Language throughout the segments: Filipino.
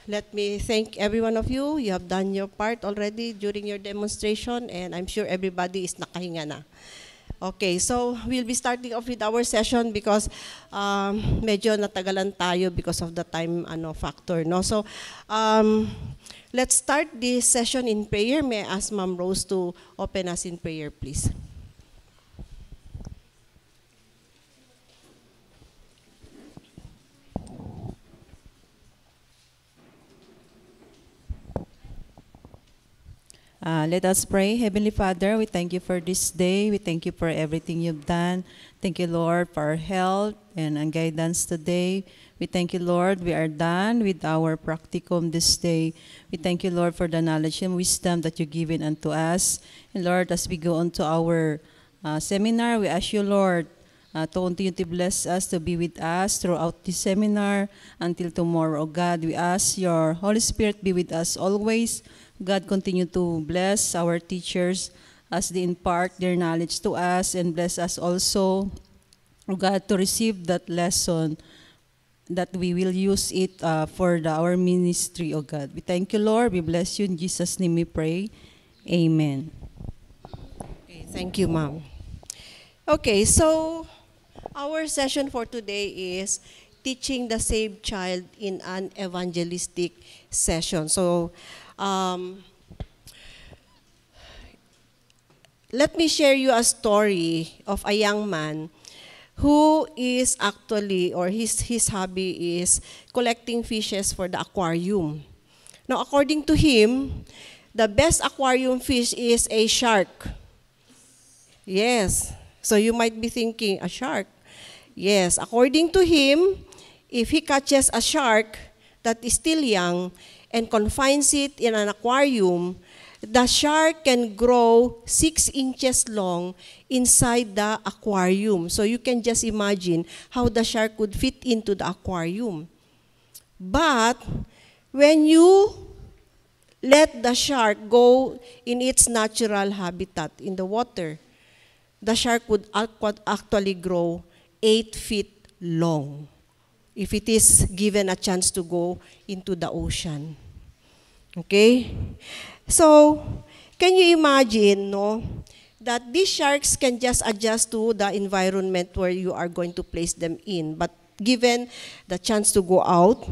let me thank every one of you. You have done your part already during your demonstration, and I'm sure everybody is nakahinga na. Okay, so we'll be starting off with our session because medyo natagalan tayo because of the time factor. No? So let's start this session in prayer. May I ask Ma'am Rose to open us in prayer, please. Let us pray. Heavenly Father, we thank you for this day. We thank you for everything you've done. Thank you, Lord, for our health and guidance today. We thank you, Lord, we are done with our practicum this day. We thank you, Lord, for the knowledge and wisdom that you've given unto us. And Lord, as we go on to our seminar, we ask you, Lord, to continue to bless us, to be with us throughout this seminar until tomorrow. Oh God, we ask your Holy Spirit be with us always. God, continue to bless our teachers as they impart their knowledge to us, and bless us also, oh God, to receive that lesson that we will use it for our ministry, oh God. We thank you, Lord. We bless you. In Jesus' name we pray. Amen. Okay, thank you, Ma'am. Okay, so our session for today is teaching the saved child in an evangelistic session. So, let me share you a story of a young man who is actually, or his hobby is collecting fishes for the aquarium. Now, according to him, the best aquarium fish is a shark. Yes. So you might be thinking, a shark? Yes. According to him, if he catches a shark that is still young and confines it in an aquarium, the shark can grow 6 inches long inside the aquarium. So you can just imagine how the shark would fit into the aquarium. But when you let the shark go in its natural habitat in the water, the shark would actually grow 8 feet long if it is given a chance to go into the ocean. Okay? So, can you imagine, that these sharks can just adjust to the environment where you are going to place them in, but given the chance to go out,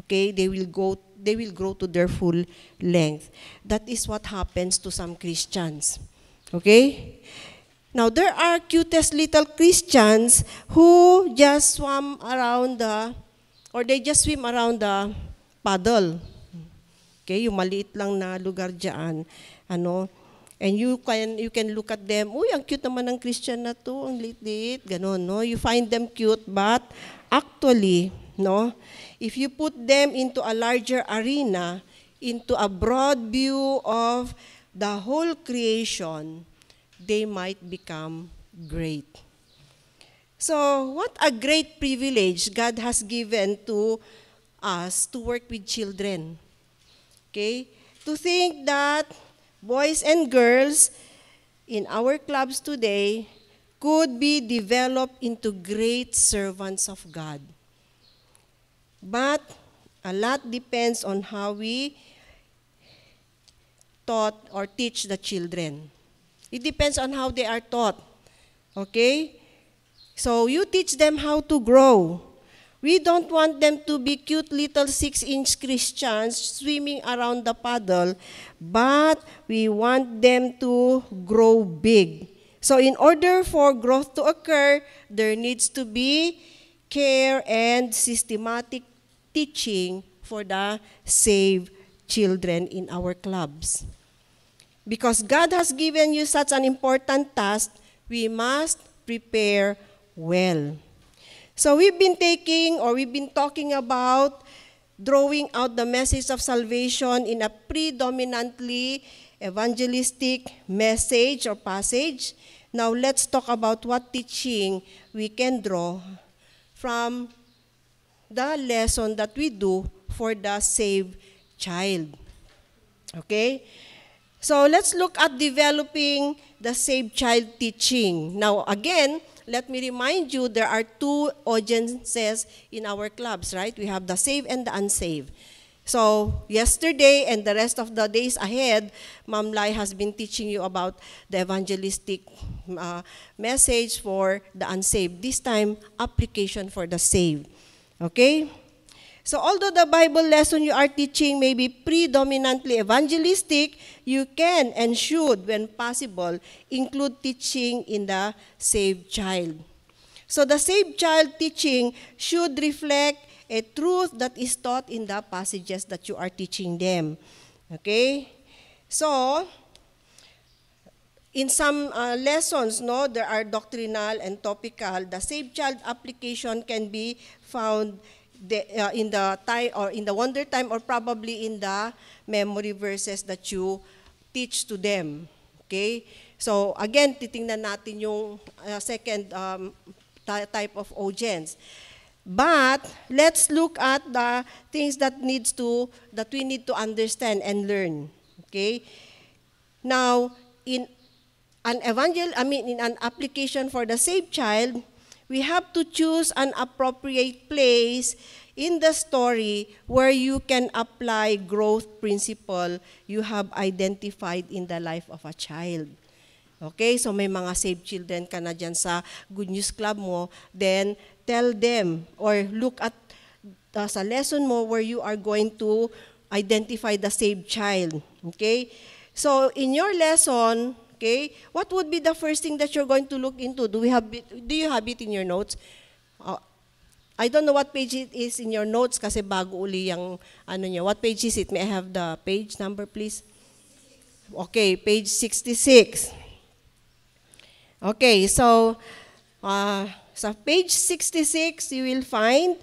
okay, they will grow to their full length. That is what happens to some Christians. Okay? Now, there are cutest little Christians who just swim around they just swim around the puddle. Okay, yung maliit lang na lugar dyan. And you can look at them, uy, ang cute naman ng Christian na to, ang liit-liit, ganon, no? You find them cute, but actually, if you put them into a larger arena, into a broad view of the whole creation, they might become great. So, what a great privilege God has given to us to work with children. Okay? To think that boys and girls in our clubs today could be developed into great servants of God. But a lot depends on how we taught or teach the children. It depends on how they are taught. Okay? So you teach them how to grow. We don't want them to be cute little 6-inch Christians swimming around the puddle, but we want them to grow big. So in order for growth to occur, there needs to be care and systematic teaching for the saved children in our clubs. Because God has given you such an important task, we must prepare well. So we've been talking about drawing out the message of salvation in a predominantly evangelistic message or passage. Now let's talk about what teaching we can draw from the lesson that we do for the saved child. Okay? So let's look at developing the saved child teaching. Now again, let me remind you, there are 2 audiences in our clubs, right? We have the saved and the unsaved. So, yesterday and the rest of the days ahead, Ma'am Lai has been teaching you about the evangelistic message for the unsaved. This time, application for the saved. Okay? So, although the Bible lesson you are teaching may be predominantly evangelistic, you can and should, when possible, include teaching in the saved child. So, the saved child teaching should reflect a truth that is taught in the passages that you are teaching them. Okay? So, in some lessons, no, there are doctrinal and topical. The saved child application can be found in the time or in the wonder time or probably in the memory verses that you teach to them. Okay? So, again, titingnan natin yung second type of audience. But let's look at the things that we need to understand and learn. Okay? Now, in an application for the saved child, we have to choose an appropriate place in the story where you can apply growth principle you have identified in the life of a child. Okay, so may mga saved children ka na dyan sa Good News Club mo, then tell them or look at sa lesson mo where you are going to identify the saved child. Okay, so in your lesson, okay, what would be the first thing that you're going to look into? Do you have it in your notes? I don't know what page it is in your notes kasi bago uli yung ano nyo. What page is it? May I have the page number, please? Okay, page 66. Okay, so sa page 66, you will find,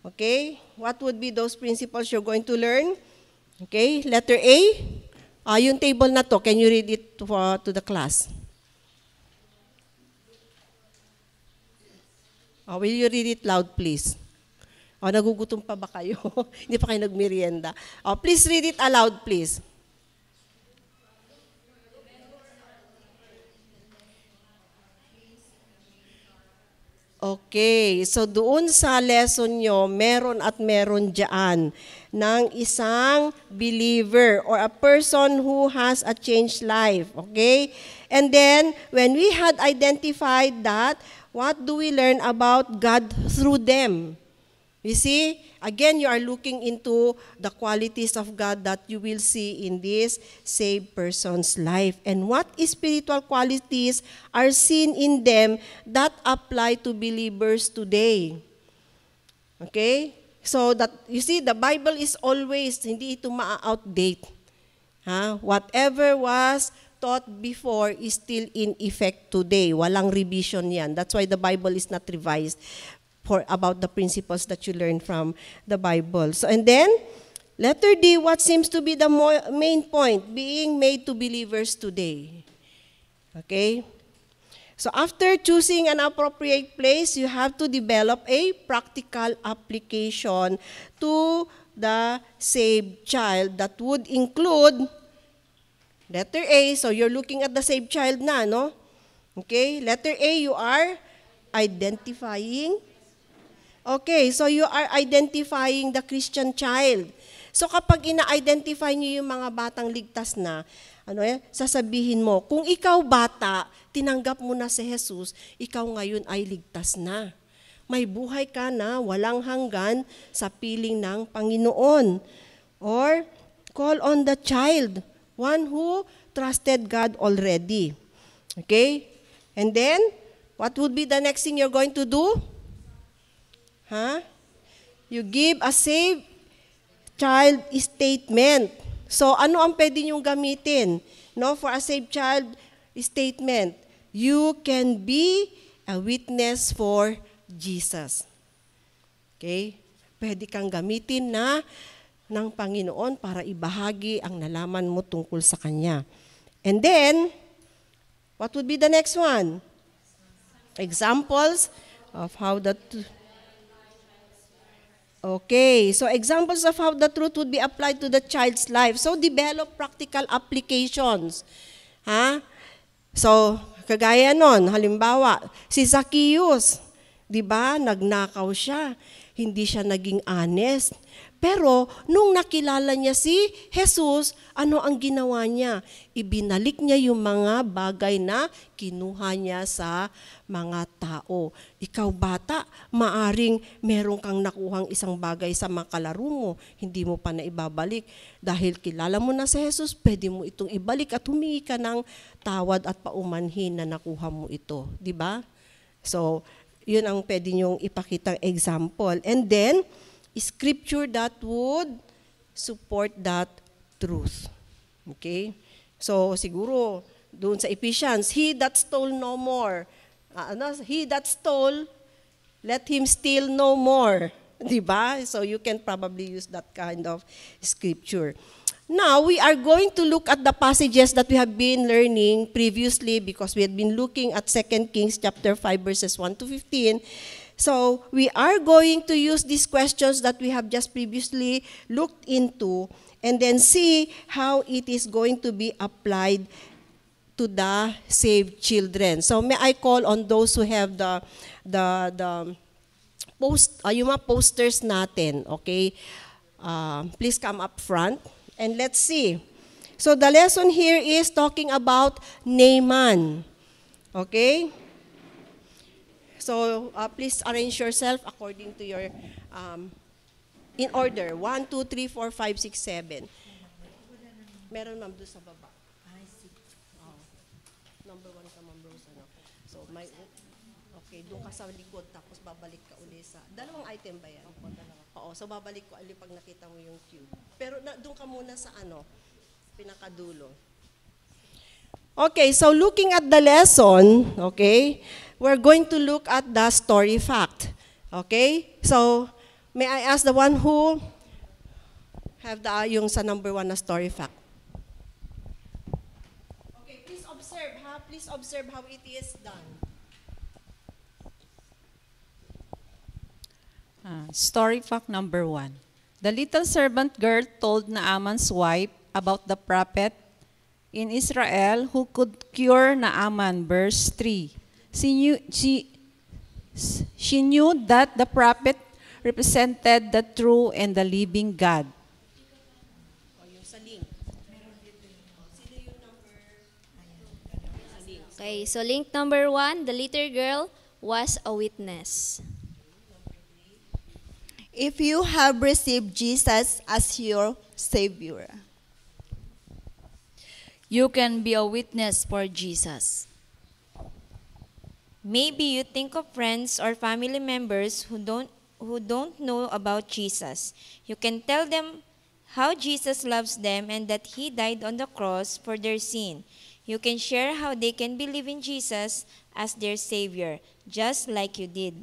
okay, what would be those principles you're going to learn? Okay, letter A, yung table na to, can you read it to the class? Will you read it loud, please? Nagugutom pa ba kayo? Hindi pa kayo nagmerienda. Please read it aloud, please. Okay, so doon sa lesson nyo, meron dyan ng isang believer or a person who has a changed life, okay? And then, when we had identified that, what do we learn about God through them? You see, again, you are looking into the qualities of God that you will see in this saved person's life. And what spiritual qualities are seen in them that apply to believers today. Okay? So, that you see, the Bible is always, hindi ito ma-outdate. Whatever was taught before is still in effect today. Walang revision yan. That's why the Bible is not revised about the principles that you learn from the Bible. So, and then, letter D, what seems to be the main point, being made to believers today. Okay? So, after choosing an appropriate place, you have to develop a practical application to the saved child that would include letter A. So, you're looking at the saved child na, no? Okay? Letter A, you are identifying. Okay, so you are identifying the Christian child. So kapag ina-identify niyo yung mga batang ligtas na, sasabihin mo, kung ikaw bata, tinanggap mo na si Jesus, ikaw ngayon ay ligtas na. May buhay ka na, walang hanggan sa piling ng Panginoon. Or, call on the child, one who trusted God already. Okay? And then, what would be the next thing you're going to do? You give a saved child statement. So, ano ang pwede niyong gamitin? No, for a saved child statement, you can be a witness for Jesus. Okay? Pwede kang gamitin ng Panginoon para ibahagi ang nalaman mo tungkol sa Kanya. And then, what would be the next one? Examples of how the... Okay, so examples of how the truth would be applied to the child's life. So, develop practical applications. So, kagaya nun, halimbawa, si Zacchaeus, di ba, nagnakaw siya, hindi siya naging honest, Pero nung nakilala niya si Jesus, ano ang ginawa niya? Ibinalik niya yung mga bagay na kinuha niya sa mga tao. Ikaw bata, maaring meron kang nakuhang isang bagay sa mga kalaro mo, hindi mo pa na ibabalik. Dahil kilala mo na si Jesus, pwede mo itong ibalik at humingi ka ng tawad at paumanhin na nakuha mo ito. Di ba? So, yun ang pwede niyong ipakitang example. And then, scripture that would support that truth. Okay? So, siguro, doon sa Ephesians, he that stole no more. He that stole, let him steal no more. Diba? So, you can probably use that kind of scripture. Now, we are going to look at the passages that we have been learning previously because we had been looking at 2 Kings chapter 5 verses 1 to 15. So, we are going to use these questions that we have just previously looked into and then see how it is going to be applied to the saved children. So, may I call on those who have yung mga posters natin, okay? Please come up front and let's see. So, the lesson here is talking about Naaman, okay? So, please arrange yourself according to your, in order, 1, 2, 3, 4, 5, 6, 7. Meron ma'am doon sa baba. Number 1 ka ma'am Rose, ano? So, okay, doon ka sa likod, tapos babalik ka uli sa, dalawang item ba yan? Oo, so babalik ko uli pag nakita mo yung cube. Pero doon ka muna sa pinakadulo. Okay, so looking at the lesson, okay, we're going to look at the story fact. Okay? So, may I ask the one who have yung sa number 1 na story fact? Okay, please observe, ha? Please observe how it is done. Story fact number 1. The little servant girl told Naaman's wife about the prophet in Israel who could cure Naaman, verse 3. She knew that the prophet represented the true and the living God. Okay, so link number 1, the little girl was a witness. If you have received Jesus as your Savior, you can be a witness for Jesus. Maybe you think of friends or family members who don't know about Jesus. You can tell them how Jesus loves them and that He died on the cross for their sin. You can share how they can believe in Jesus as their Savior, just like you did.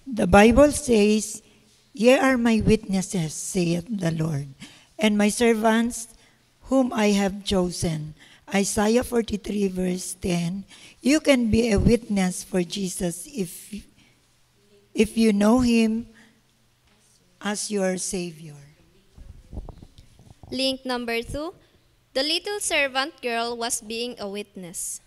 The Bible says, "Ye are my witnesses, saith the Lord, and my servants whom I have chosen." Isaiah 43 verse 10. You can be a witness for Jesus if you know Him as your Savior. Link number 2, the little servant girl was being a witness.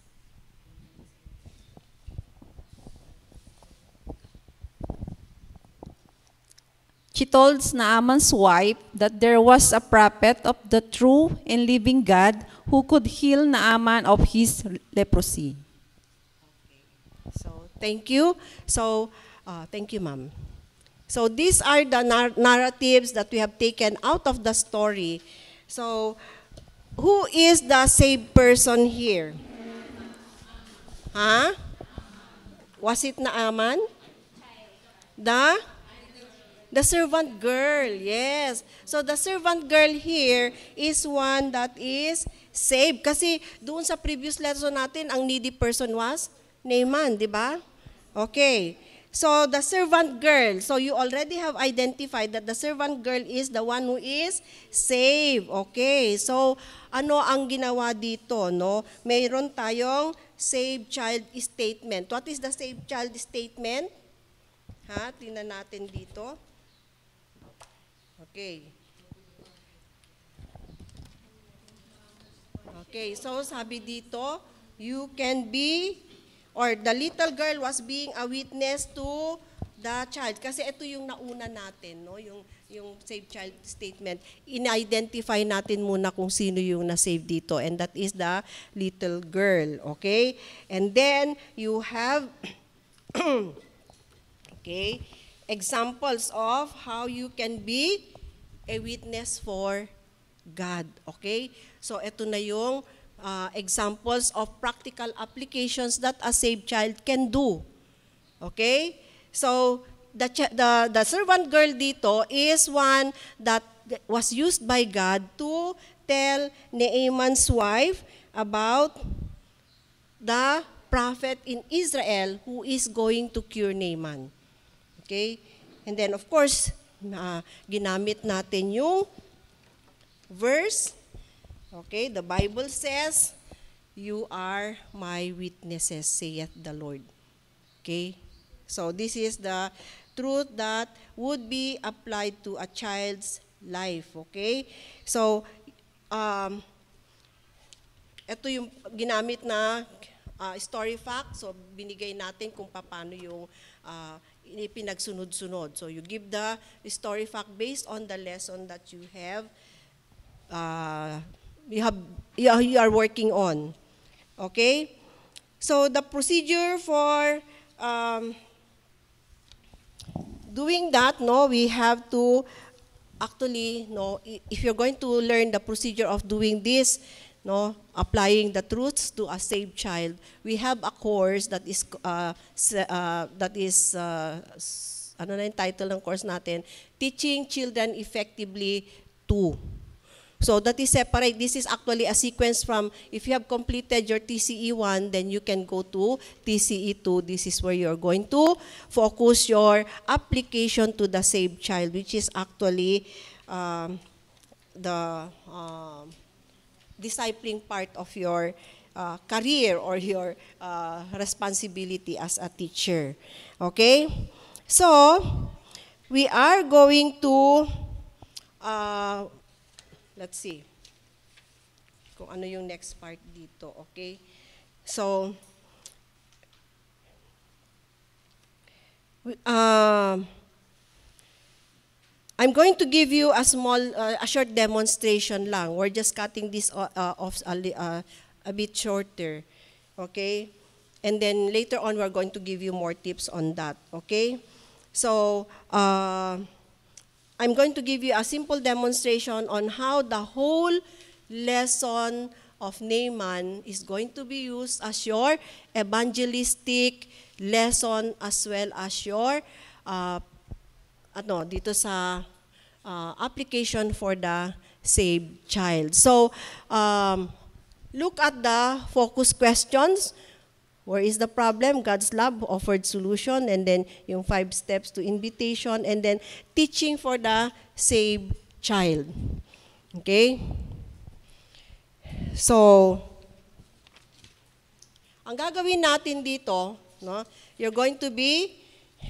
She told Naaman's wife that there was a prophet of the true and living God who could heal Naaman of his leprosy. So, thank you. So, thank you, ma'am. So, these are the narratives that we have taken out of the story. So, who is the saved person here? Huh? Was it Naaman? The servant girl, yes. So the servant girl here is one that is saved. Kasi doon sa previous lesson natin, ang needy person was Naaman, di ba? Okay. So the servant girl, so you already have identified that the servant girl is the one who is saved. Okay. So ano ang ginawa dito, no? Mayroon tayong saved child statement. What is the saved child statement? Tingnan natin dito. Okay. Okay, so sabi dito, you can be, or the little girl was being a witness to the child. Kasi ito yung nauna natin, no? Yung save child statement. In-identify natin muna kung sino yung na-save dito. And that is the little girl. Okay? And then, you have, okay, examples of how you can be a witness for God. Okay? So, ito na yung examples of practical applications that a saved child can do. Okay? So, the servant girl dito is one that was used by God to tell Naaman's wife about the prophet in Israel who is going to cure Naaman. Okay? And then, of course, ginamit natin yung verse. Okay? The Bible says, "You are my witnesses, saith the Lord." Okay? So this is the truth that would be applied to a child's life, okay? So, ito yung ginamit na story fact. So, binigay natin kung paano yung pinagsunod-sunod. So, you give the story fact based on the lesson that you are working on. Okay? So, the procedure for doing that, no, we have to actually, no, if you're going to learn the procedure of doing this, no, applying the truths to a saved child, we have a course that is ano na yung title ng course natin? Teaching Children Effectively 2. So that is separate. This is actually a sequence from, if you have completed your TCE 1, then you can go to TCE 2. This is where you're going to focus your application to the saved child, which is actually the discipling part of your career or your responsibility as a teacher. Okay? So, we are going to let's see kung ano yung next part dito, okay? So, I'm going to give you a short demonstration lang. We're just cutting this off a bit shorter, okay? And then later on, we're going to give you more tips on that, okay? So, I'm going to give you a simple demonstration on how the whole lesson of Naaman is going to be used as your evangelistic lesson as well as your dito sa application for the saved child. So, look at the focus questions. Where is the problem? God's love offered solution, and then yung 5 steps to invitation, and then teaching for the saved child. Okay? So, ang gagawin natin dito, no, you're going to be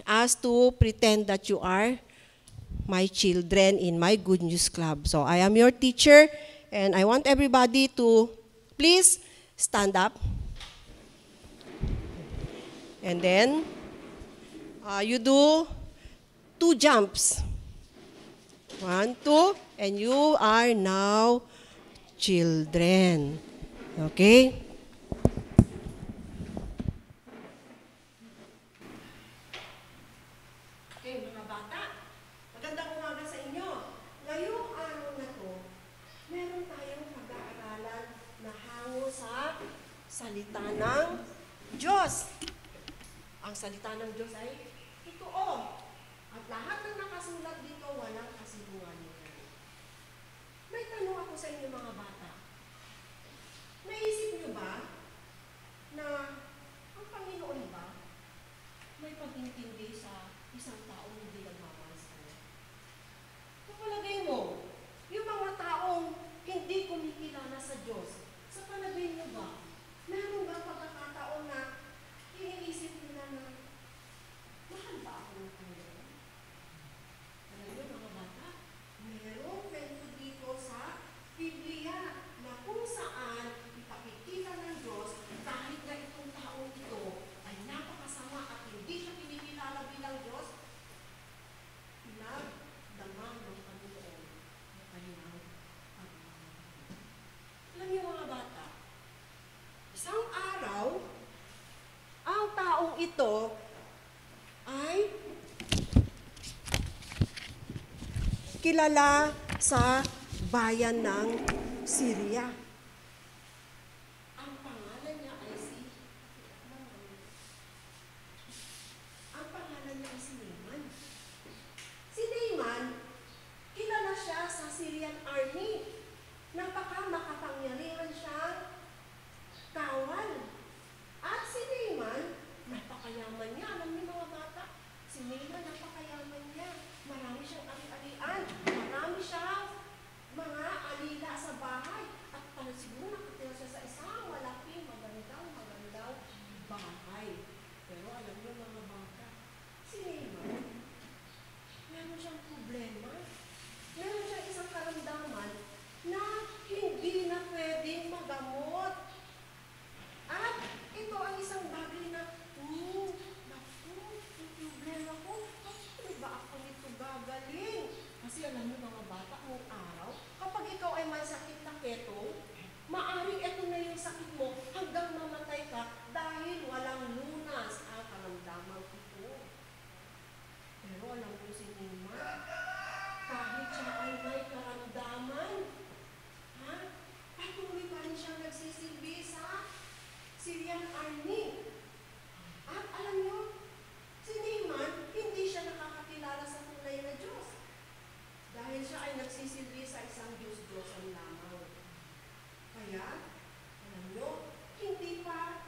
asked to pretend that you are my children in my Good News Club. So, I am your teacher, and I want everybody to please stand up. And then, you do 2 jumps. 1, 2, and you are now children. Okay? Okay, mga bata. Magandang umaga sa inyo. Ngayong araw na to, meron tayong pag-aaralan na hango sa salita ng Diyos. Ang salita ng Diyos ay totoo. At lahat ng nakasulat dito, walang kasinungalingan. May tanong ako sa inyo mga bata. Naisip niyo ba na ang Panginoon ba may pag-intindi sa isang taong hindi nagmamahal sa Kanya? Kapalagay mo, yung mga taong hindi kumikilala sa Diyos, sa palagay niyo ba, meron ba pagkakataon na iniisip nila na mahal ba ako ng Panginoon? Alam niyo mga bata, merong kwento dito sa Biblia na kung saan ipakikita ng Diyos kahit na itong taong ito ay napakasama at hindi siya pinikilala bilang Diyos, kilala sa bayan ng Syria. Ang pangalan niya ay si Naaman. Si Naaman, kilala siya sa Syrian army. Makapangyarihan siyang kawal. At si Naaman, napakayaman niya. Alam niyo mga bata, si Naaman, napakayaman niya. Marami siyang ari-arian. Marami siyang mga alila sa bahay. At siguro nakatira siya sa isang malaking, magandang bahay. Pero alam niyo mga bata, si Naaman, meron siyang problema. Meron siyang isang karamdaman na hindi na pwedeng magamot. At ito ang isang bagay na, naku, yung problema ko, ano ba ako nito gagaling? Kasi alam niyo mga bata, noong araw, kapag ikaw ay may sakit na ketong, maaring ito na yung sakit mo hanggang mamatay ka dahil walang lunas ang karamdaman ito. Pero alam niyo si Naaman, kahit siya ay may karamdaman, patuloy pa rin siyang nagsisilbi sa Syrian army. At alam niyo, si Naaman, hindi siya nakakakilala sa tunay na Diyos. Dahil siya ay nagsisilbi sa isang Diyos-Diyosan lamang. Kaya, alam niyo, hindi pa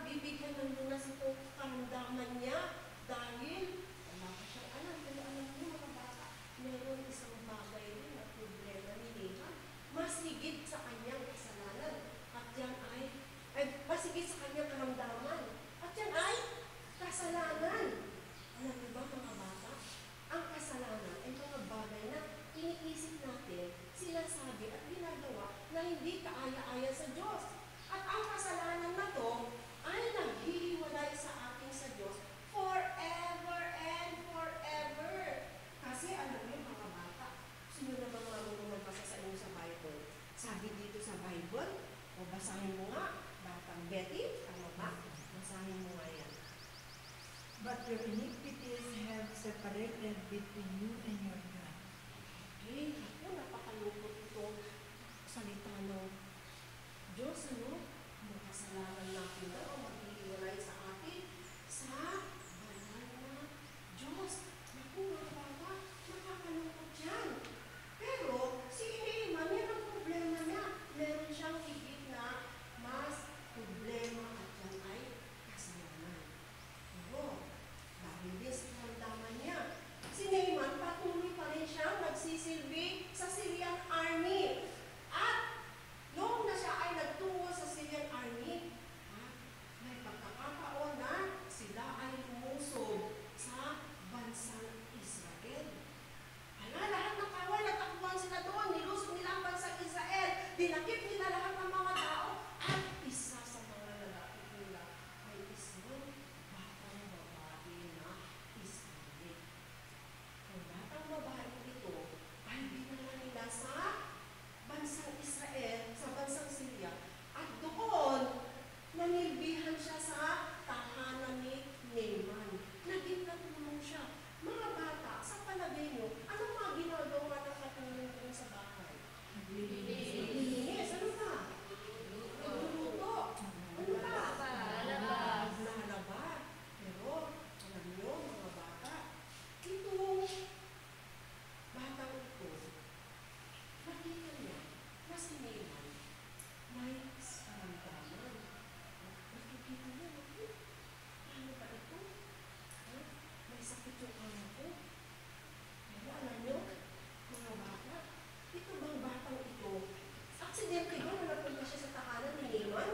bibigyan ng lunas itong karamdaman niya dahil wala pa siyang alam. Pero alam niyo mga bata, meron isang bagay din na problema ni Naaman. Mas higit sa kanyang kasalanan. At yan ay mas higit sa kanyang karamdaman. At yan ay kasalanan. Alam niyo ba mga bata? Ang kasalanan ay mga bagay na iniisip natin, sinasabi at ginagawa na hindi kaaya-aya sa Diyos. At ang kasalanan na to ay naghihiwalay sa atin sa Diyos forever and forever. Kasi alam niyo mga bata, sino na bang marunong magbasa sa inyo sa Bible? Sabi dito sa Bible, o basahin mo nga, Batang Betty, ano ba? Basahin mo nga yan. But your iniquities have separated between you and your God. Okay, ako napakalungkot itong salita ng Diyos, ano? Ang kasalanan natin na o maghihiwalay sa atin sa banal na Diyos. Naku mga bata, nakakalungkot yan. Pero si Naaman, yan ang problema niya. Meron siyang higit na mas problema at yan ay kasalanan. Pero, dahil din sa karamdaman niya, si Naaman patuloy pa rin siyang nagsisilbi sa Syrian army. At noong na siya ay nagtungo sa Syrian army, may pagkakataon na sila ay lumusog sa bansang Israel. Lahat ng kawal, nagtakbuhan sila doon, nilusog nila ang bansang Israel, dinakip nila lahat ng mga tao, at isa sa mga lalaki nila ay isang batang babae na Israel. Ang batang babae ito ay dinala nila sa bansang Israel, sa bansang Syria, at doon nanilbihan siya sa tahanan ni Naaman. Naging katulong siya. Mga bata, sa palagay niyo, anong mga ginagawa ng katulong doon sa bahay? Linis. Ano pa? Nagluluto. Ano pa? Lalaba. Pero, alam niyo, mga bata, itong batang ito, nakita niya na si Naaman may karamdaman. Nakikita niya, ano ba ito? May sakit yung anak ko. Pero alam niyo, mga bata, ito bang batang ito? Aksidente ba na napunta siya sa tahanan ni Naaman?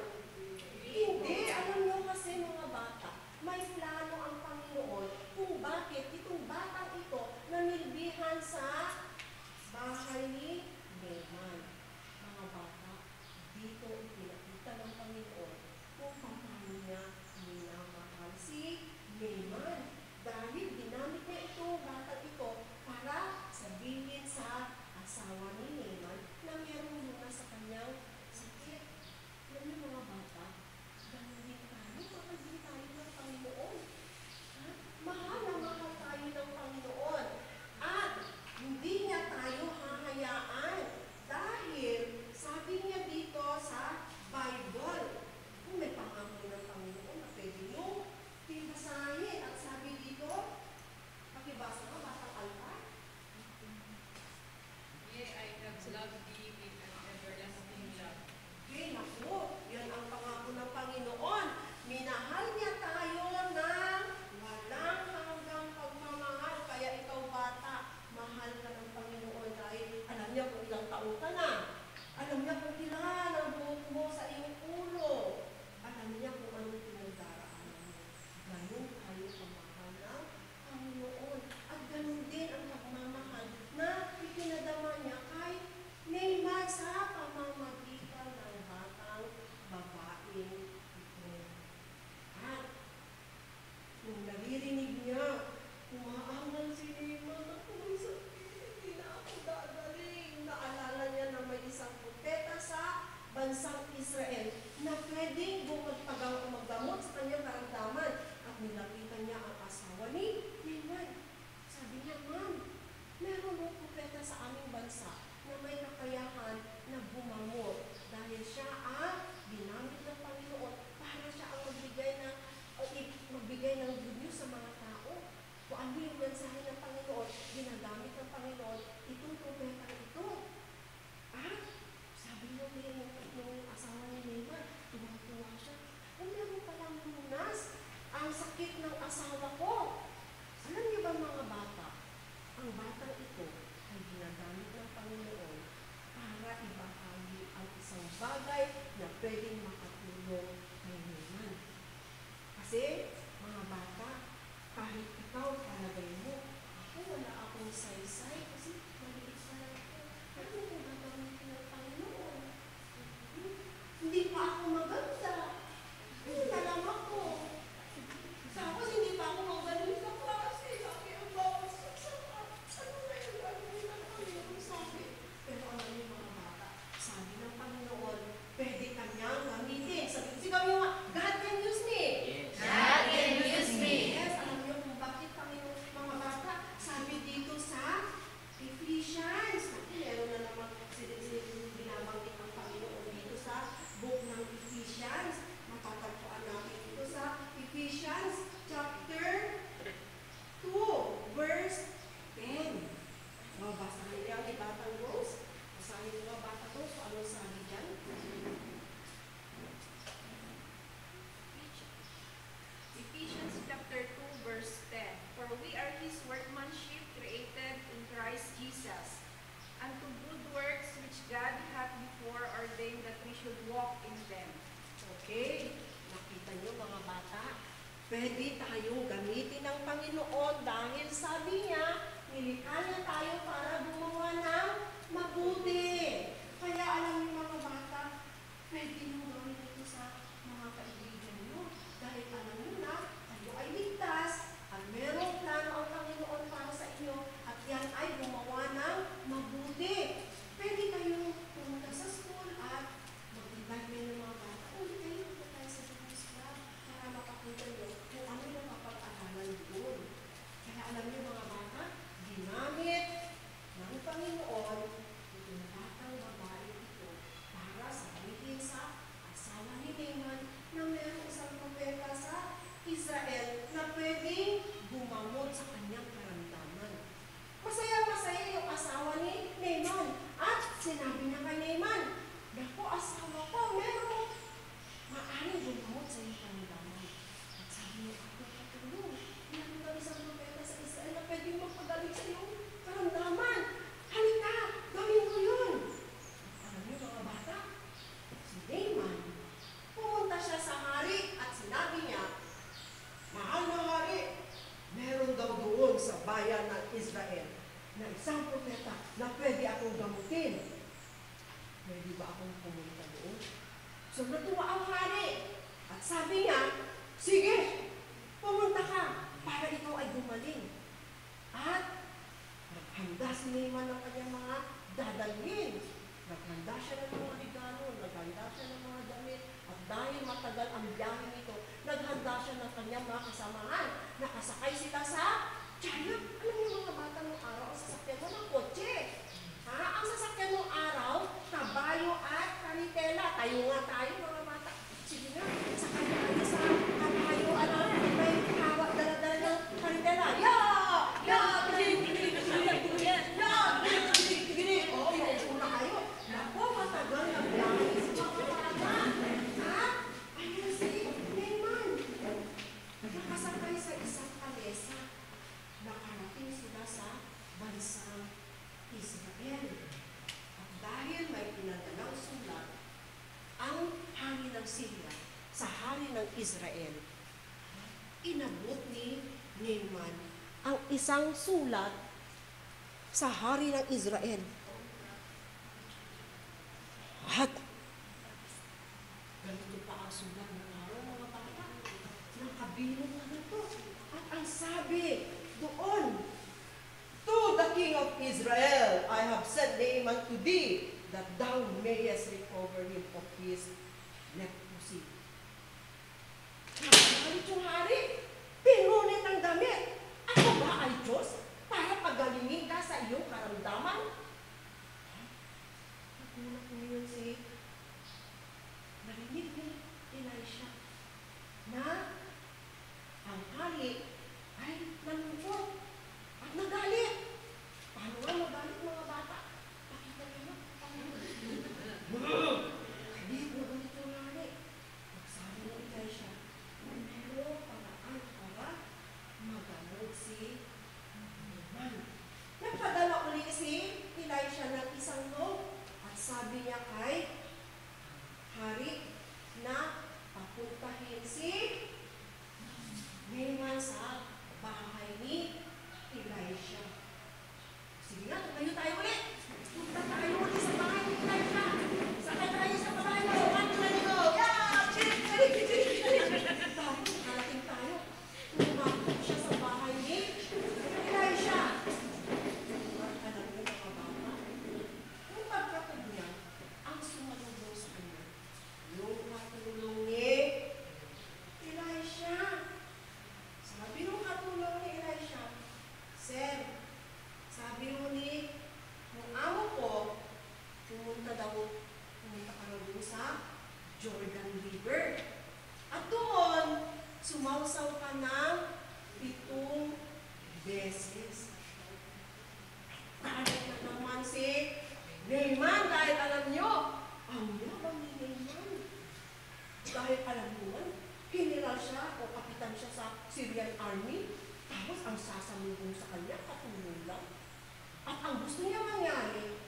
Hindi. Alam niyo kasi mga bata, may plano ang Panginoon kung bakit itong batang ito nanilbihan sa bahay ni Naaman. Mga bata, dito ipinakita ng Panginoon kung paano niya minamahal si Naaman. Dahil ginamit niya itong batang ito para sabihin sa asawa ni Naaman na mayroong lunas sa kanyang sakit. Alam niyo mga bata, ganun din tayo, mahal din tayo ng Panginoon. Mahal na mahal tayo ng Panginoon. At hindi niya bagay na pwedeng makatulong kay Naaman. Kasi, mga bata, kahit ikaw, palagay mo, ako wala akong saysay kasi maliit pa lang ako. Ano kung gagamitin ng Panginoon? Hindi pa ako maganda. Hindi na lang ako. Tapos hindi pa ako magaling sa klase. Sabi ang bawat saksakan. Ano na yung gagawin ng Panginoon? Sabi. Pero alam niyo mga bata, sabi ng Panginoon, pwede kanyang gamitin. Sigaw niyo nga, God can use me. God can use me. Yes, alam niyo kung bakit Panginoon, mga bata, sabi dito sa Ephesians. Meron na naman binabanggit ang Panginoon dito sa book ng Ephesians. Matatagpuan natin dito sa Ephesians chapter 2, verse 10. Basahin niyo ang Batang Rose. Basahin niyo ang Batang Rose. Ano sabi dyan? Ephesians chapter 2 verse 10. For we are his workmanship created in Christ Jesus, unto good works which God hath before ordained that we should walk in them. Okay. Nakita niyo mga bata, pwede tayong gamitin ng Panginoon dahil sabi niya, nilikha niya tayo para gumawa ng mabuti. Kaya alam niyo mga bata, pwede niyo gawin ito sa mga kaibigan niyo. Dahil alam niyo na, tayo ay ligtas at merong plano ang Panginoon para sa inyo at yan ay gumawa ng mabuti. Pwede kayong pumunta sa school at mag-invite kayo ng mga bata. Ulit kayo, punta tayo sa Business Club para makapunta niyo kung ano yung mapag-aralan doon. Kaya alam niyo mga bata, ginamit ng Panginoon itong batang babae ito para sabihin sa asawa ni Naaman na mayroong isang propeta sa Israel na pwedeng bumamot sa kanyang karamdaman. Masaya-masaya yung asawa ni Naaman. At sinabi niya kay Naaman, naku, asawa ko, merong maaaring bumamot sa iyong karamdaman. At sabi niya, ako patulong. Meron daw isang propeta sa Israel na pwedeng magpagaling sa iyong karamdaman. Halika, gawin mo yun. Alam niyo mga bata, si Naaman, pumunta siya sa hari at sinabi niya, mahal na hari, meron daw doon sa bayan ng Israel na isang propeta na pwede akong gamutin. Pwede ba akong pumunta doon? So natuwa ang hari. At sabi niya, sige, pumunta ka para ikaw ay gumaling. At naghanda si Naaman ng kanyang mga dadalhin. Naghanda siya ng mga regalo, naghanda siya ng mga damit. At dahil matagal ang biyahe nito, naghanda siya ng kanyang mga kasamahan. Nakasakay sila sa chariot. Alam niyo mga bata ng araw, ang sasakyan mo ng kotse. Ang sasakyan ng araw, kabayo at karitela. Tayo nga tayo mga bata. Sige nga, sakay na tayo sa kabayo. May hawak dala-dala ng karitela. Oo, maupuna kayo. Naku, matagal na biyahe sa mga bata. Ayun si Naaman. Nakasakay sa isang kalesa. Nakarating sila sa bansang Israel. At dahil may pinadalang sulat, ang hari ng Syria sa hari ng Israel, inabot ni Naaman ang isang sulat sa hari ng Israel. At ganito pa ang sulat ng araw mga bata. Nakabilog na ito. At ang sabi doon, to the king of Israel, I have sent Naaman to thee, that thou mayest recover him of his leprosy. Nagalit yung hari, pinunit ang damit. Ako ba ay Diyos para pagalingin ka sa iyong karamdaman? Nagulat ngayon si narinig ni Elisha na ang hari ay nalungkot at nagalit. Paano nga magalit mga bata? Pakita niyo. Hindi mo ganito yung hari. Nagsabi ng Elisha, pero paraan para magamot si Naaman. Nagpadala uli si Dahil alam mo man, general siya o kapitan siya sa Syrian army, tapos ang sasalubong sa kanya, katulong lang. At ang gusto niya mangyari,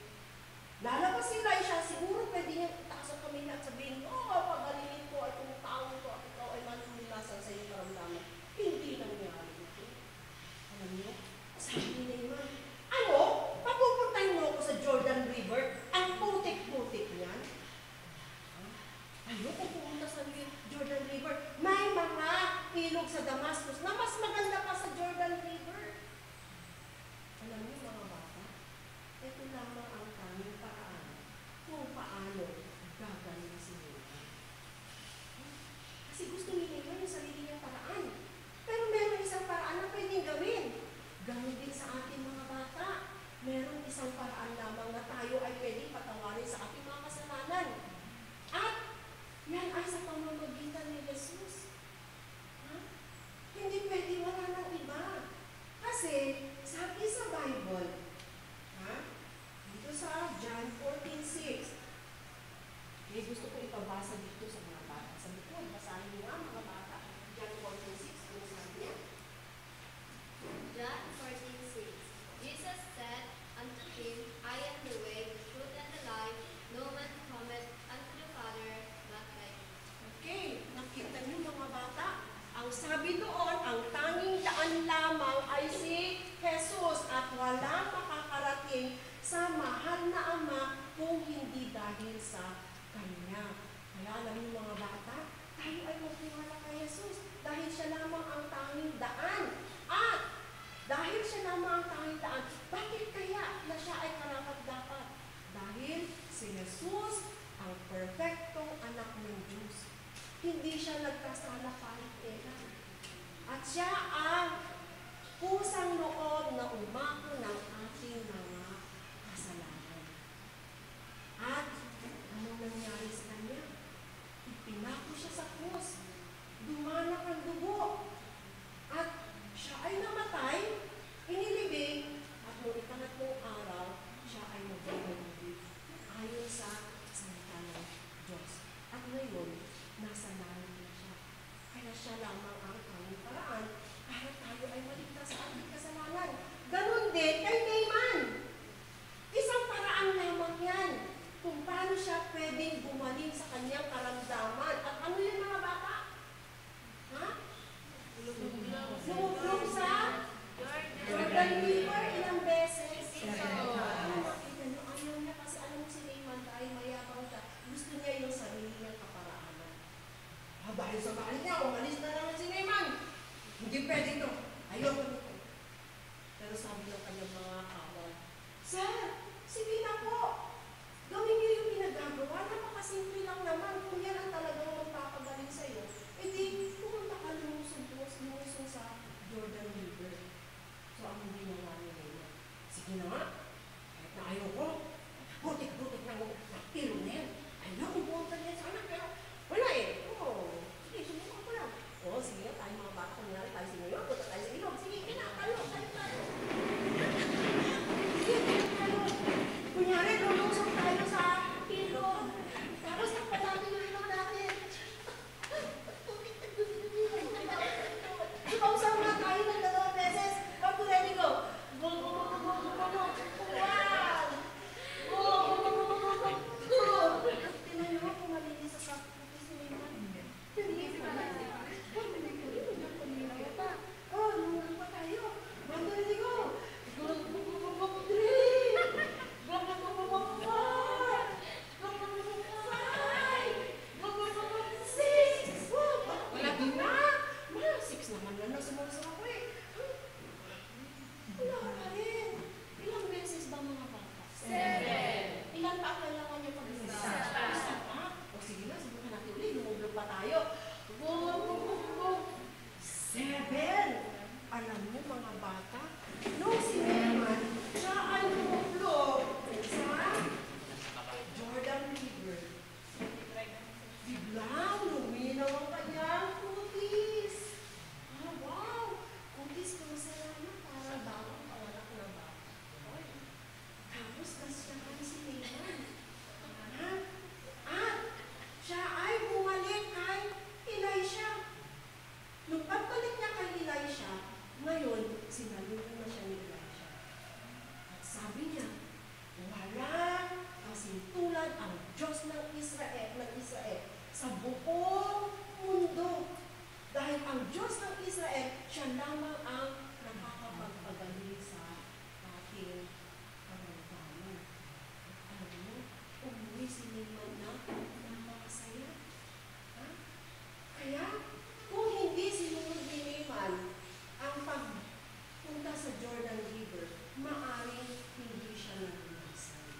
lalabas si Elisha, siguro pwede niyang itaas ang kamay at sabihin, pagalingin ko at tumutawag ko at ikaw ay manulilasan sa iyong karamdaman. Hindi nangyari ito. Alam niyo, sabi ni Naaman, papupuntahin mo ako sa Jordan River, ang putik-putik niyan. Ayoko pumunta sa Jordan River. May mga ilog sa Damascus na mas maganda pa sa Jordan River. Alam niyo mga bata, ito lamang ang tanging paraan kung paano gagaling si Naaman. Kasi gusto ni Naaman yung sarili niyang paraan. Pero meron isang paraan na pwedeng gawin. Ganon din sa ating mga bata. Meron isang paraan lamang na tayo ay pwedeng patawarin sa ating mga kasalanan. At yan ay sa pamamagitan ni Jesus. Hindi pwede wala ng iba. Kasi sabi sa Bible, dito sa John 14:6, gusto ko ipabasa dito sa mga bata. Sa likod, basahin niyo nga mga bata. John 14:6, ano sabi niya? John 14:6. Jesus said unto him, I am the way, the truth, and the life. No man cometh unto the Father but by me. Okay, nakita niyo mga bata. Ang sabi doon, ang tanging daan lamang ay si Jesus at walang makakarating sa mahal na Ama kung hindi dahil sa Kanya. Kaya alam niyo mga bata, tayo ay magtiwala kay Jesus dahil siya lamang ang tanging daan. At dahil siya lamang ang tanging daan, bakit kaya na siya ay karapat-dapat? Dahil si Jesus ang perfectong anak ng Diyos. Hindi siya nagkasala kahit kailan. At siya ang pusang loob na umako ng ating mga kasalanan. At ano nangyari sa kanya? Ipinako siya sa krus. Dumanak ang dugo. At siya ay namatay, inilibing, at noong ikatatlong araw, siya ay nagbabalik ayon sa salita ng Diyos. At ngayon, nasa langit na siya. Kaya siya lamang ang aming paraan para tayo ay maligtas sa ating kasalanan. Ganon din kay Naaman. Isang paraan lamang yan kung paano siya pwedeng gumaling sa kanyang karamdaman. At ano yung mga bata? Lumublog sa Jordan River ilang beses. Makita nyo, ayaw niya kasi alam mo si Naaman dahil mayabang siya. Gusto niya yung sarili niyang kaparaanan. Dahil sa mahal niya, umalis na naman si Naaman. Hindi pwede ito. Ayaw ko nito. Pero sabi ng kanyang mga kawal, Sir, sige na po. Gawin niyo yung pinagagawa. Napakasimple lang naman. Kung yan ang talagang magpapagaling sa'yo, edi pumunta ka lumusong sa Jordan River. So, ang ginawa ni Naaman, sige na nga, kahit na ayaw ko, butik-butik ng ilong na yan. Ayaw ko pumunta niya sana, pero wala eh. Sige, sumuka ko lang. Sige, tayo mga bata, kunyari tayo sa ngayon, punta tayo sa ilong. Sige, tayo. Sige, tayo. Kunyari, lulusong tayo sa ilong. Tapos, napadami yung ilong natin. Ipausap na tayo ng 2 beses. Pag ready go. Tingnan nyo kung malinis sa kapatid si Naaman. Hindi pa. siya lamang ang nakakapagpagaling sa ating karamdaman. Alam mo, umuwi si Naaman na napakasaya. Ha? Kaya, kung hindi sinunod ni Naaman ang pagpunta sa Jordan River, maaring hindi siya nalunasan.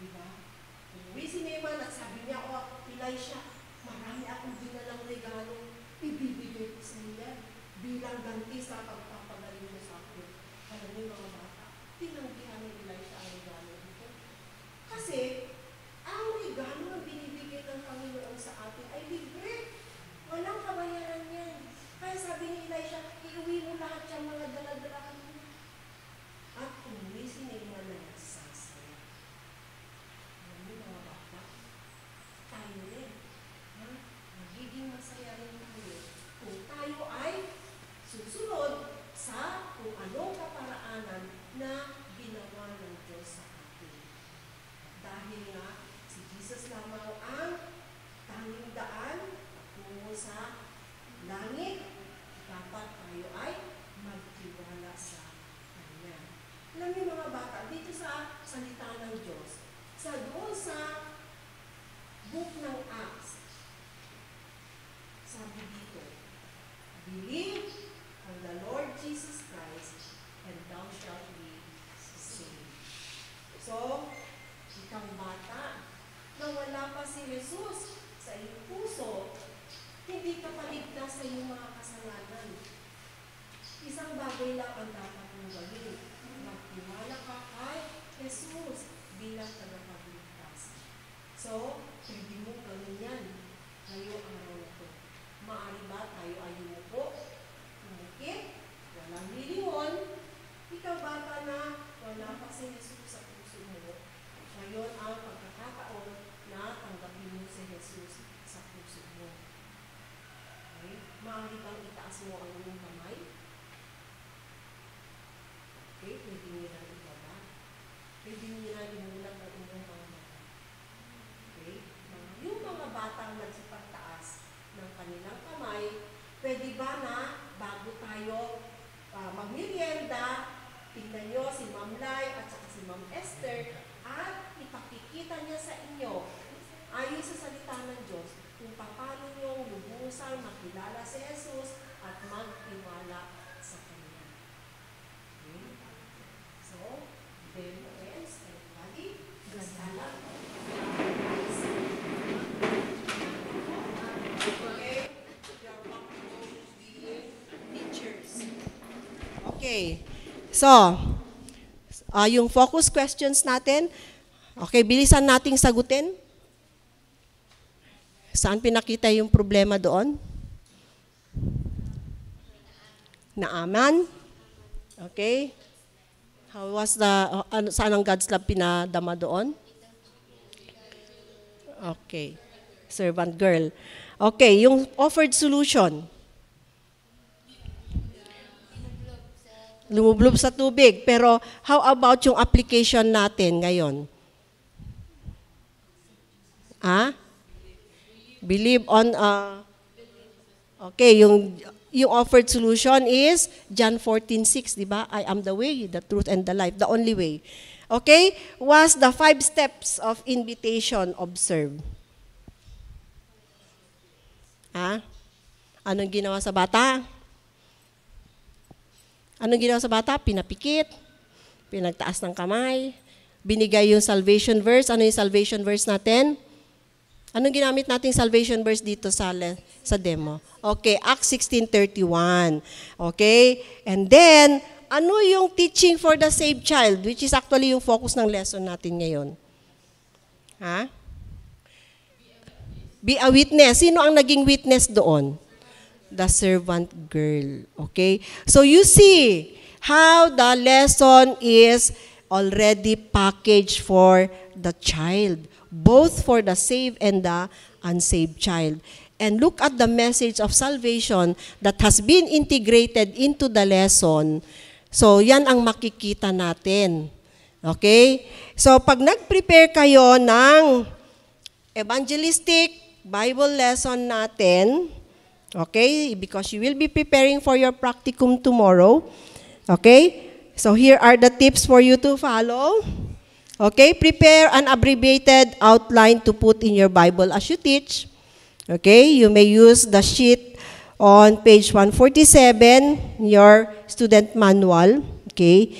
Diba? Umuwi si Naaman at sabi niya, Elisha, marami akong dinalang regalo, ibibigay ko sa iyo bilang ganti sa pagpapagaling mo sa akin. Alam niyo mga bata, tinanggihan ni Elisha ang regalo dito. Kasi, ang regalo na binibigay ng Panginoon sa atin ay libre. Walang kabayaran yan. Kaya sabi ni Elisha, iuwi mo lahat yung mga daladalahan mo. At umuwi si Naaman na nagsasaya. Alam niyo mga bata, tayo rin. Magiging masaya rin tayo kung tayo ay susunod sa kung anong kaparaanan na ginawa ng Diyos sa atin. Dahil nga, si Jesus lamang ang tanging daan tungo sa langit, dapat tayo ay magtiwala sa Kanya. Alam niyo mga bata, dito sa salita ng Diyos, doon sa book ng Acts, sabi dito, believe on the Lord Jesus Christ and thou shalt be saved. So, ikang bata, na wala pa si Jesus sa iyong puso, hindi ka paligtas sa iyong mga kasalanan. Isang bagay lang ang dapat mong gawin. Magtiwala ka kay Jesus bilang tagapagligtas. So, pwede mo gawin yan ngayong araw na ito. Maaari ba tayo ay umupo, umukit, walang hilingon, ikaw bata na wala pa si Jesus sa puso mo. Ngayon ang pagkakataon na tanggapin mo si Jesus sa puso mo. Okay? Maaari bang itaas mo ang iyong kamay? Okay, pwede nyo na ibaba. Pwede nyo na imulat ang inyong mga mata. Okay? Yung mga batang nagsipagtaas ng kanilang kamay, pwede ba na bago tayo magmerienda, tingnan nyo si Ma'am Lai at saka si Ma'am Esther at ipakikita niya sa inyo ayon sa salita ng Diyos kung paano nyo lubusan makilala si Jesus at magtiwala sa Kanya. Okay? So, dear friends, everybody, ganda Okay. So, yung focus questions natin, okay, bilisan nating sagutin. Saan pinakita yung problema doon? Naaman. Okay. How was saan ang God's love pinadama doon? Okay. Servant girl. Okay, yung offered solution. Lumublob sa tubig. Pero how about yung application natin ngayon? Believe on, okay, yung offered solution is John 14:6, di ba? I am the way, the truth, and the life, the only way. Okay? Was the 5 steps of invitation observed? Anong ginawa sa bata? Anong ginawa sa bata? Pinapikit, pinagtaas ng kamay, binigay yung salvation verse. Ano yung salvation verse natin? Anong ginamit nating salvation verse dito sa demo? Okay, Acts 16:31. Okay? And then, ano yung teaching for the saved child, which is actually yung focus ng lesson natin ngayon? Be a witness. Sino ang naging witness doon? The servant girl. Okay? So you see how the lesson is already packaged for the child, both for the saved and the unsaved child. And look at the message of salvation that has been integrated into the lesson. So yan ang makikita natin. Okay? So pag nag-prepare kayo ng evangelistic Bible lesson natin, Okay? Because you will be preparing for your practicum tomorrow. Okay? So here are the tips for you to follow. Okay? Prepare an abbreviated outline to put in your Bible as you teach. Okay? You may use the sheet on page 147, your student manual. Okay?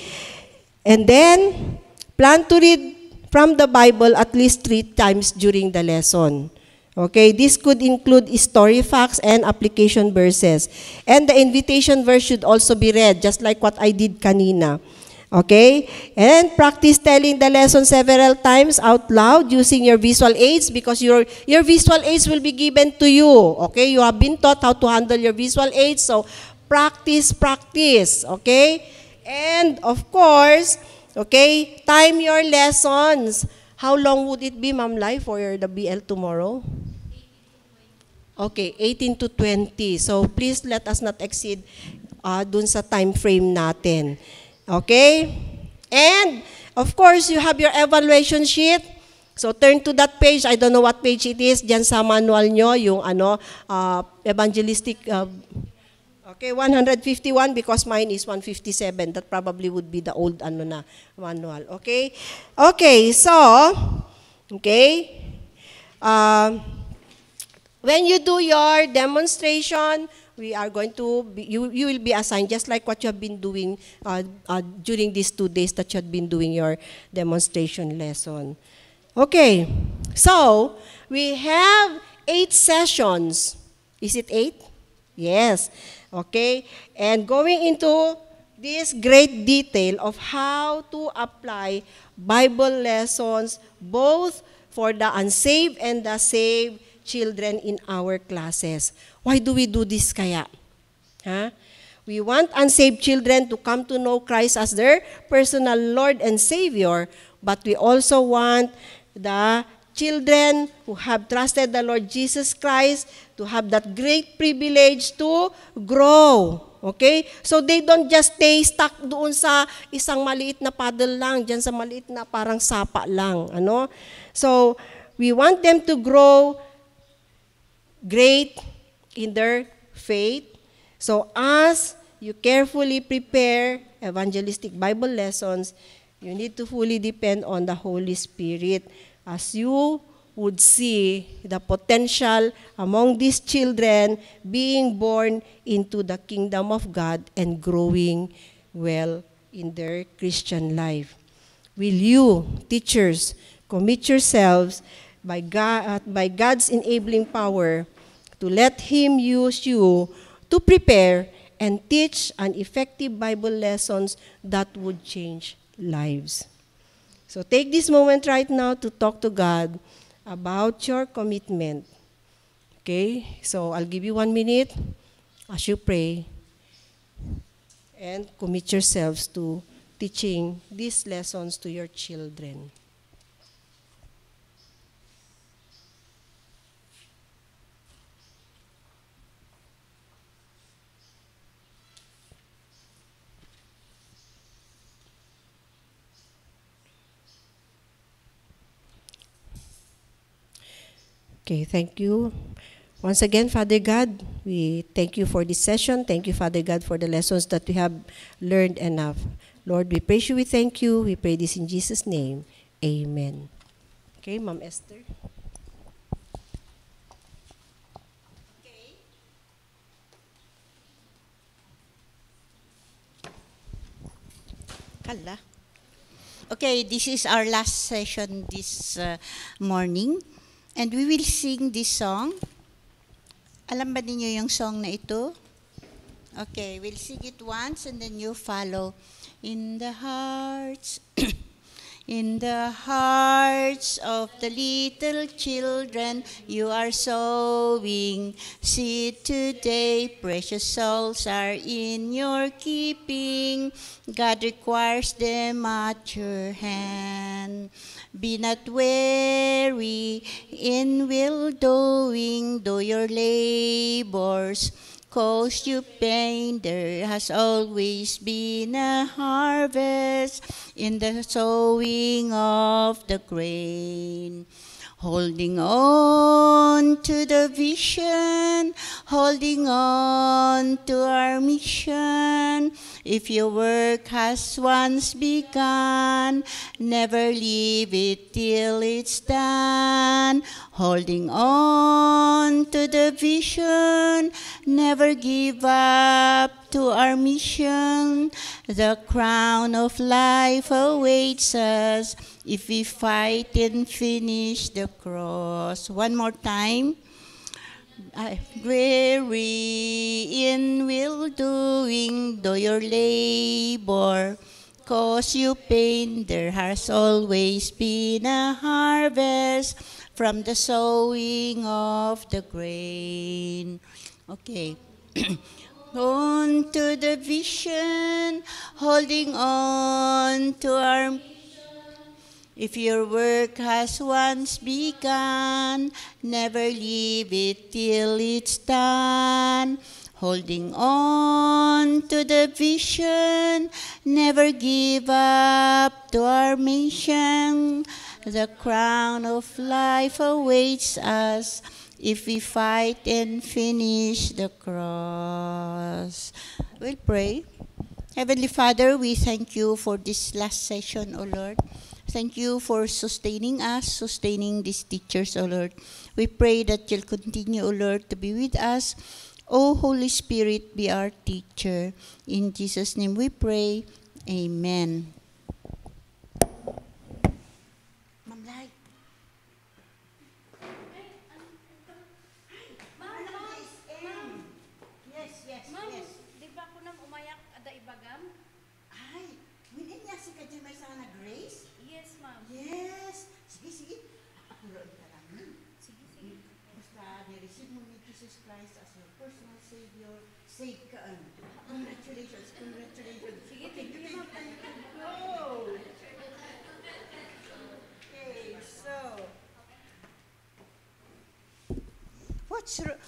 And then, plan to read from the Bible at least 3 times during the lesson. Okay, this could include story facts and application verses. And the invitation verse should also be read, just like what I did kanina. Okay? And practice telling the lesson several times out loud using your visual aids because your visual aids will be given to you. Okay? You have been taught how to handle your visual aids, so practice. Okay? And of course, okay, time your lessons. How long would it be, Ma'am Lai, for the BL tomorrow? Okay, 18 to 20. So please let us not exceed dun sa time frame natin. Okay? And of course, you have your evaluation sheet. So turn to that page. I don't know what page it is. Diyan sa manual nyo, yung evangelistic. Okay, 151 because mine is 157. That probably would be the old manual. Okay? Okay, so, okay. When you do your demonstration, we are going to, you will be assigned just like what you have been doing during these 2 days that you have been doing your demonstration lesson. Okay, so we have 8 sessions. Is it 8? Yes. Okay, and going into this great detail of how to apply Bible lessons both for the unsaved and the saved children in our classes. Why do we do this kaya? Huh? We want unsaved children to come to know Christ as their personal Lord and Savior, but we also want the children who have trusted the Lord Jesus Christ to have that great privilege to grow. Okay? So they don't just stay stuck doon sa isang maliit na paddle lang, dyan sa maliit na parang sapa lang. Ano? So we want them to grow great in their faith. So as you carefully prepare evangelistic Bible lessons, you need to fully depend on the Holy Spirit as you would see the potential among these children being born into the kingdom of God and growing well in their Christian life. Will you, teachers, commit yourselves by God's enabling power to let Him use you to prepare and teach an effective Bible lessons that would change lives. So take this moment right now to talk to God about your commitment. Okay? So I'll give you 1 minute as you pray and commit yourselves to teaching these lessons to your children. Okay, thank you. Once again, Father God, we thank you for this session. Thank you, Father God, for the lessons that we have learned enough. Lord, we praise you, we thank you. We pray this in Jesus' name. Amen. Okay, Ma'am Esther. Kala. Okay, this is our last session this morning. And we will sing this song. Alam ba ninyo yung song na ito? Okay, we'll sing it once and then you follow. In the hearts, in the hearts of the little children you are sowing. See today, precious souls are in your keeping. God requires them at your hand. Be not weary in well doing, though your labors cause you pain. There has always been a harvest in the sowing of the grain. Holding on to the vision, holding on to our mission. If your work has once begun, never leave it till it's done. Holding on to the vision, never give up to our mission. The crown of life awaits us if we fight and finish the cross. One more time. Weary in well doing, though your labor cause you pain, there has always been a harvest from the sowing of the grain. Okay. On to the vision, holding on to our. If your work has once begun, never leave it till it's done. Holding on to the vision, never give up to our mission. The crown of life awaits us if we fight and finish the cross. We'll pray. Heavenly Father, we thank you for this last session, O Lord. Thank you for sustaining us, sustaining these teachers, O Lord. We pray that you'll continue, O Lord, to be with us. O Holy Spirit, be our teacher. In Jesus' name we pray. Amen. Mamlay. Ma'am, di ba ako nang umayak ada ibagam? Ay, winin niya si Kadya may sana Grace? Yes, ma'am. Yes. Sige, sige. Ako roon ka lang. Sige, sige. Basta, ni-receive mo ni Jesus Christ as your personal Savior. Save ka. Congratulations, congratulations. Sige, thank you, ma'am. Oh. Okay, so.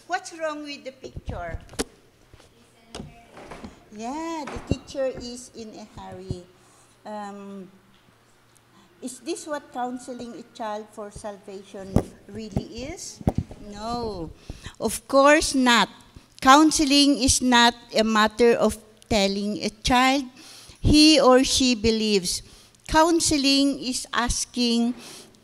What's wrong with the picture? Yeah, the teacher is in a hurry. Is this what counseling a child for salvation really is? No, of course not. Counseling is not a matter of telling a child he or she believes. Counseling is asking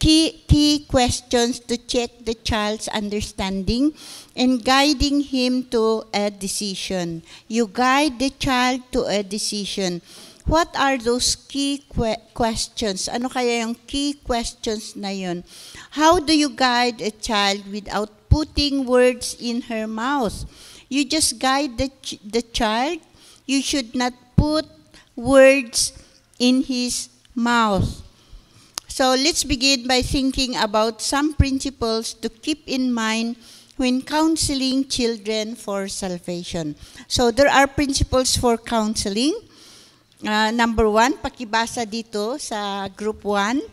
key questions to check the child's understanding and guiding him to a decision. You guide the child to a decision. What are those key questions? Ano kaya yung key questions na yun? How do you guide a child without putting words in her mouth? You just guide the child. You should not put words in his mouth. So let's begin by thinking about some principles to keep in mind when counseling children for salvation. So there are principles for counseling. Number 1, pakibasa dito sa group 1.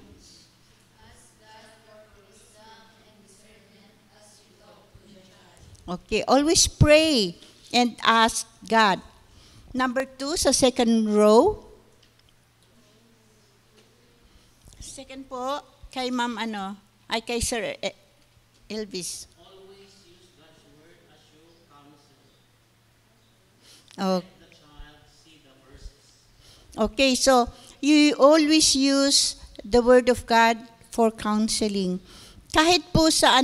Okay, always pray and ask God. Number 2, sa second row. Second po, kay Ma'am kay Sir Elvis. Always use God's word as you counsel. Okay. Let the child see the verses. Okay, so you always use the word of God for counseling. Kahit po sa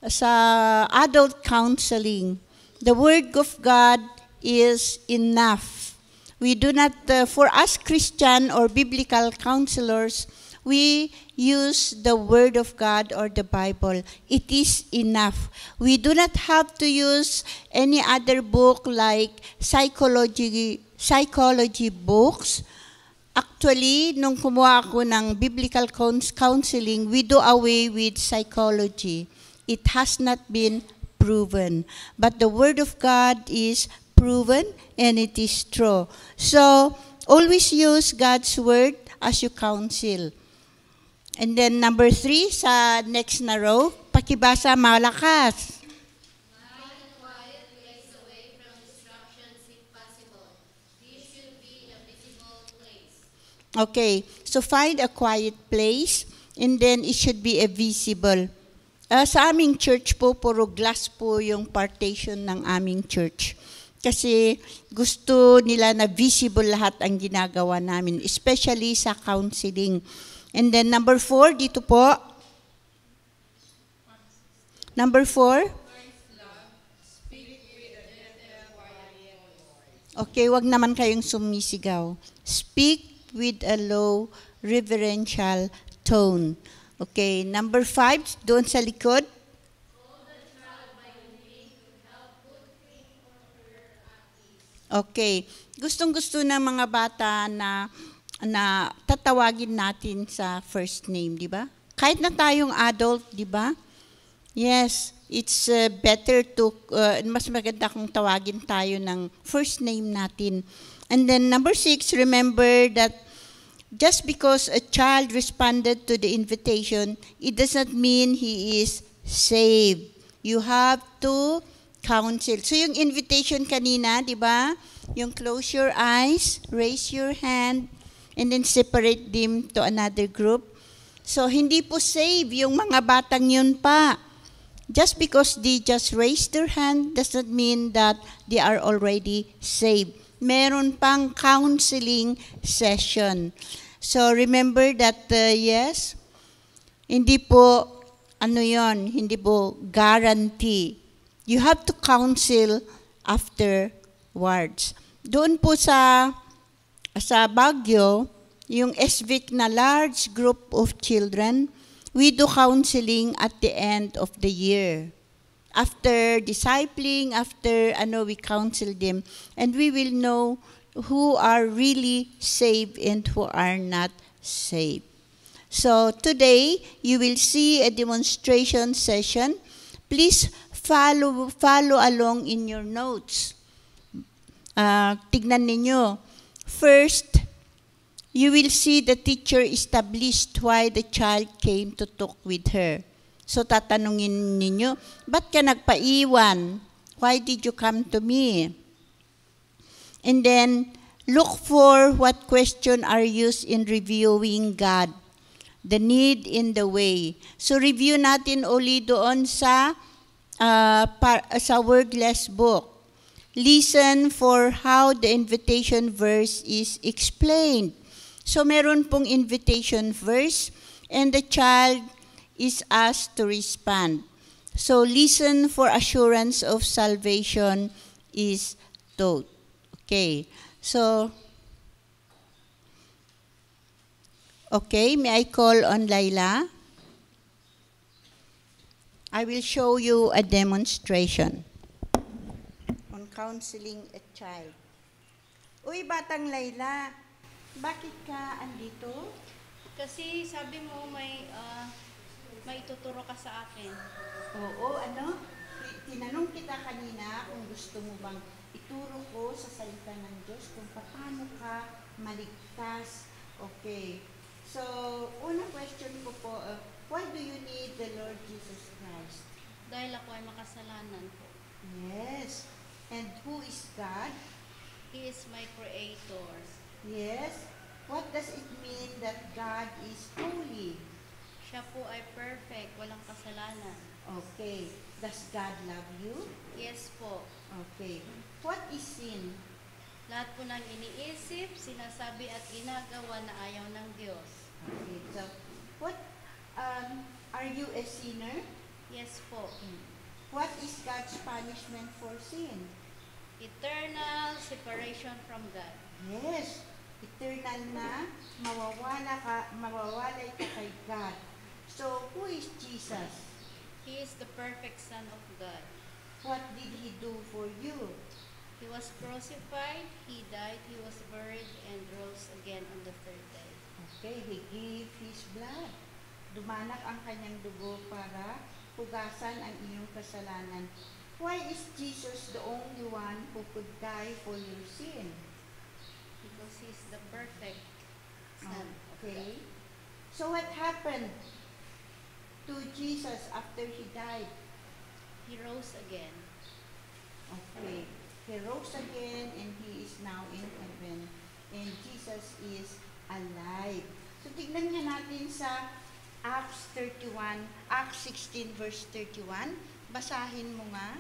sa adult counseling, the word of God is enough. We do not, for us Christian or biblical counselors, we use the Word of God or the Bible. It is enough. We do not have to use any other book like psychology books. Actually, nung kumuha ako ng biblical counseling, we do away with psychology. It has not been proven. But the Word of God is proven and it is true. So, always use God's word as you counsel. And then number 3, sa next na row, pakibasa malakas. Find a quiet place away from distractions if possible. This should be a visible place. Okay, so find a quiet place And then it should be a visible. Sa aming church po, puro glass po yung partition ng aming church. Kasi gusto nila na visible lahat ang ginagawa namin, especially sa counseling. And then number 4, dito po. Number 4. Okay, wag naman kayong sumisigaw. Speak with a low, reverential tone. Okay, number 5, doon sa likod. Okay, gustong-gusto ng mga bata na tatawagin natin sa first name, di ba? Kahit na tayong adult, di ba? Yes, it's better to, mas maganda kung tawagin tayo ng first name natin. And then number 6, remember that just because a child responded to the invitation, it does not mean he is saved. You have to counsel. So yung invitation kanina, di ba? Yung close your eyes, raise your hand, and then separate them to another group. So hindi po save yung mga batang yun pa. Just because they just raised their hand does not mean that they are already saved. Meron pang counseling session. So remember that, yes, hindi po, hindi po guarantee. You have to counsel afterwards. Doon po sa Baguio, yung SVIC na large group of children, we do counseling at the end of the year. After discipling, we counsel them, and we will know who are really saved and who are not saved. So today, you will see a demonstration session. Please follow along in your notes. Tignan ninyo. First, you will see the teacher established why the child came to talk with her. So tatanungin ninyo, ba't ka nagpaiwan? Why did you come to me? And then, look for what question are used in reviewing God, the need in the way. So review natin uli doon sa wordless book. Listen for how the invitation verse is explained. So meron pong invitation verse, and the child is asked to respond. So listen for assurance of salvation is taught. Okay, so, may I call on Laila? I will show you a demonstration on counseling a child. Uy, batang Laila, bakit ka andito? Kasi sabi mo may ituturo ka sa akin. Oo, tinanong kita kanina kung gusto mo bang ituro ko sa salita ng Diyos kung paano ka maligtas. Okay. So, unang question ko po, why do you need the Lord Jesus Christ? Dahil ako ay makasalanan po. Yes. And who is God? He is my creator. Yes. What does it mean that God is holy? Siya po ay perfect, walang kasalanan. Okay. Does God love you? Yes po. Okay. What is sin? Lahat po ng iniisip, sinasabi at ginagawa na ayaw ng Diyos. Okay. So, what, are you a sinner? Yes po. What is God's punishment for sin? Eternal separation from God. Yes. Eternal na mawawalay ka kay God. So, who is Jesus? He is the perfect Son of God. What did He do for you? He was crucified, He died, He was buried, and rose again on the third day. Okay, He gave His blood. Dumanak ang kanyang dugo para hugasan ang iyong kasalanan. Why is Jesus the only one who could die for your sin? Because He is the perfect Son of God. Okay. So what happened to Jesus after He died? He rose again. Okay. He rose again and He is now in heaven. And Jesus is alive. So tignan nga natin sa Acts 31, Acts 16 verse 31. Basahin mo nga.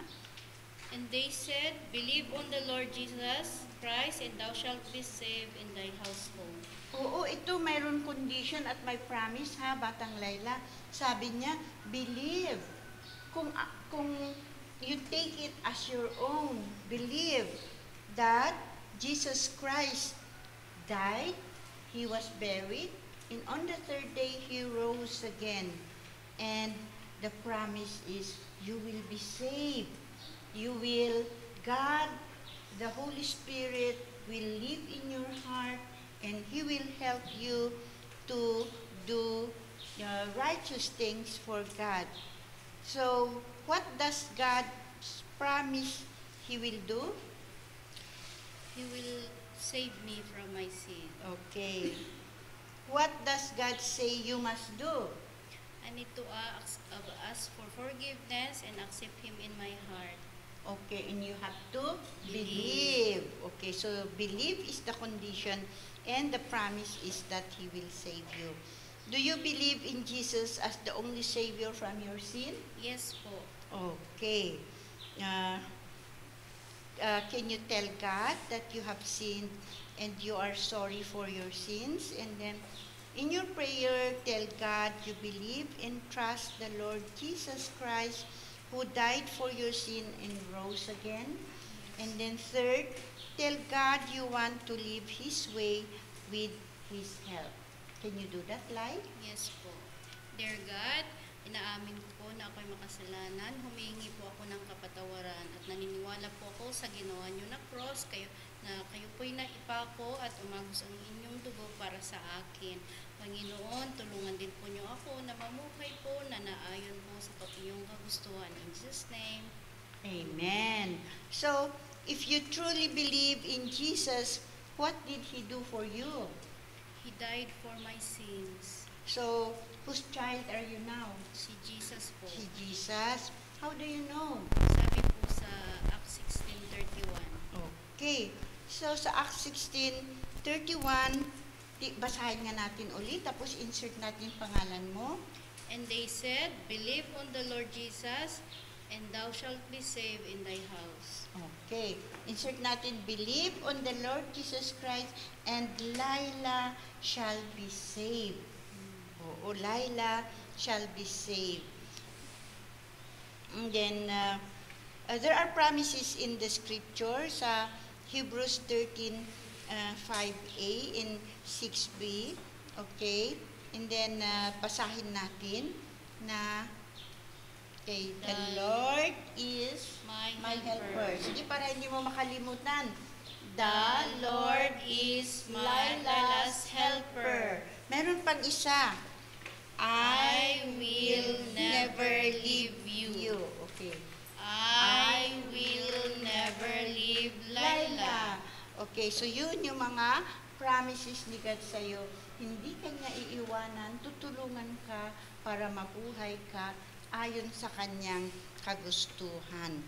And they said, Believe on the Lord Jesus Christ, and thou shalt be saved in thy household. Oo, ito mayroon condition at may promise ha, Batang Layla. Sabi niya, believe. Kung you take it as your own, believe that Jesus Christ died, He was buried, and on the third day He rose again. And the promise is, you will be saved. God, the Holy Spirit will live in your heart, and He will help you to do righteous things for God. So, what does God promise He will do? He will save me from my sin. Okay. What does God say you must do? I need to ask for forgiveness and accept Him in my heart. Okay, and you have to believe. Okay, so believe is the condition, and the promise is that He will save you. Do you believe in Jesus as the only Savior from your sin? Yes po. Okay. Can you tell God that you have sinned and you are sorry for your sins? And then in your prayer, tell God you believe and trust the Lord Jesus Christ, who died for your sin and rose again. And then third, tell God you want to live His way with His help. Can you do that, Lai? Yes po. Dear God, inaamin ko na ako'y makasalanan, humingi po ako ng kapatawaran at naniniwala po ako sa ginawa niyo na cross, kayo po'y naipako at umagos ang inyong dugo para sa akin. Panginoon, tulungan din po niyo ako na mamuhay po na naayon po sa inyong kagustuhan. In Jesus' name. Amen. So, if you truly believe in Jesus, what did He do for you? He died for my sins. So, whose child are you now? Si Jesus po. Si Jesus. How do you know? Sabi po sa Acts 16:31. Okay. So, sa Acts 16:31, basahin nga natin ulit, tapos insert natin pangalan mo. And they said, Believe on the Lord Jesus, and thou shalt be saved in thy house. Okay. Insert natin, believe on the Lord Jesus Christ, and Laila shall be saved. O Laila shall be saved. And then, there are promises in the scripture sa Hebrews 13:5a and 6b. Okay? And then, basahin natin na, okay, the Lord is my helper. Sige, para hindi mo makalimutan. The Lord is Laila's helper. Meron pang isa. I will never leave you. Okay. I will never leave Laila. Okay, so yun yung mga promises ni God sa'yo. Hindi ka niya iiwanan, tutulungan ka para mabuhay ka ayon sa kanyang kagustuhan.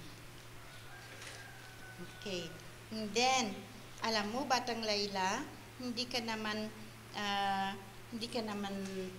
Okay. And then, alam mo, Batang Layla, hindi ka naman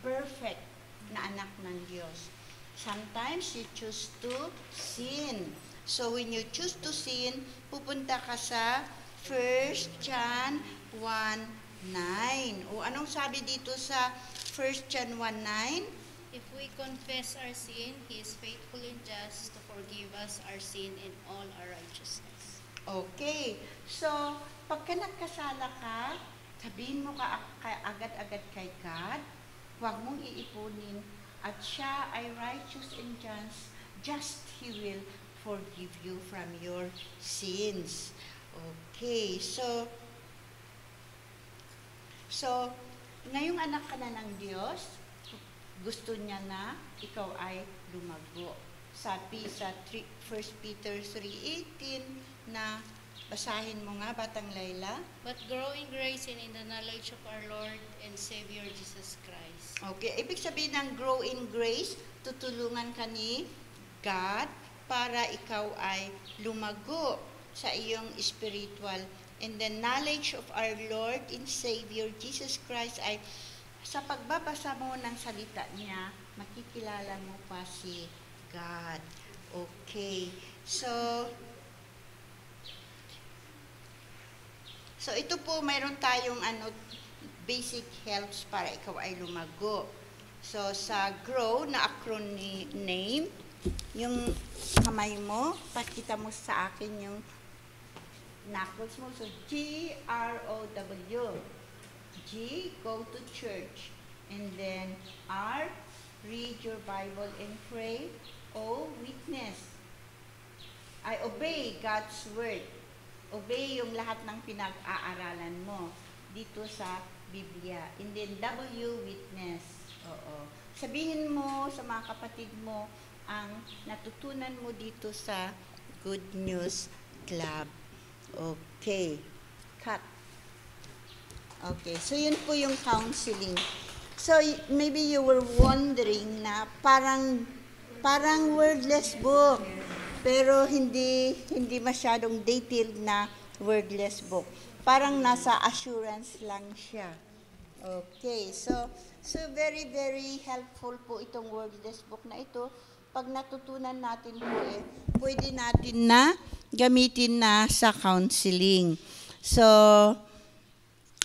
perfect na anak ng Diyos. Sometimes you choose to sin. So when you choose to sin, pupunta ka sa 1 John 1:9. O anong sabi dito sa 1 John 1:9? If we confess our sin, He is faithful and just to forgive us our sin and all our righteousness. Okay. So, pagka nagkasala ka, sabihin mo ka agad-agad kay God, huwag mong iipunin, at siya ay righteous and just He will forgive you from your sins. Okay, so ngayong anak ka na ng Diyos, gusto niya na ikaw ay lumago. Sabi sa 1 Peter 3:18 na basahin mo nga, Batang Layla. But grow in grace and in the knowledge of our Lord and Savior Jesus Christ. Okay, ibig sabihin ng grow in grace, tutulungan ka ni God para ikaw ay lumago sa iyong spiritual. And the knowledge of our Lord and Savior Jesus Christ ay sa pagbabasa mo ng salita niya, makikilala mo pa si God. Okay. So ito po, mayroon tayong basic helps para ikaw ay lumago. So sa GROW na acronym, yung kamay mo, pakita mo sa akin yung knuckles mo. So GROW. G, go to church. And then R, read your Bible and pray. O, witness. I obey God's word. Obey yung lahat ng pinag-aaralan mo dito sa Biblia. And then W, witness. Oo. Sabihin mo sa mga kapatid mo ang natutunan mo dito sa Good News Club. Okay. Cut. Okay. So, yun po yung counseling. So, maybe you were wondering na parang wordless book. Pero hindi masyadong detailed na wordless book. Parang nasa assurance lang siya. Okay, so very, very helpful po itong wordless book na ito. Pag natutunan natin po pwede natin na gamitin na sa counseling. So,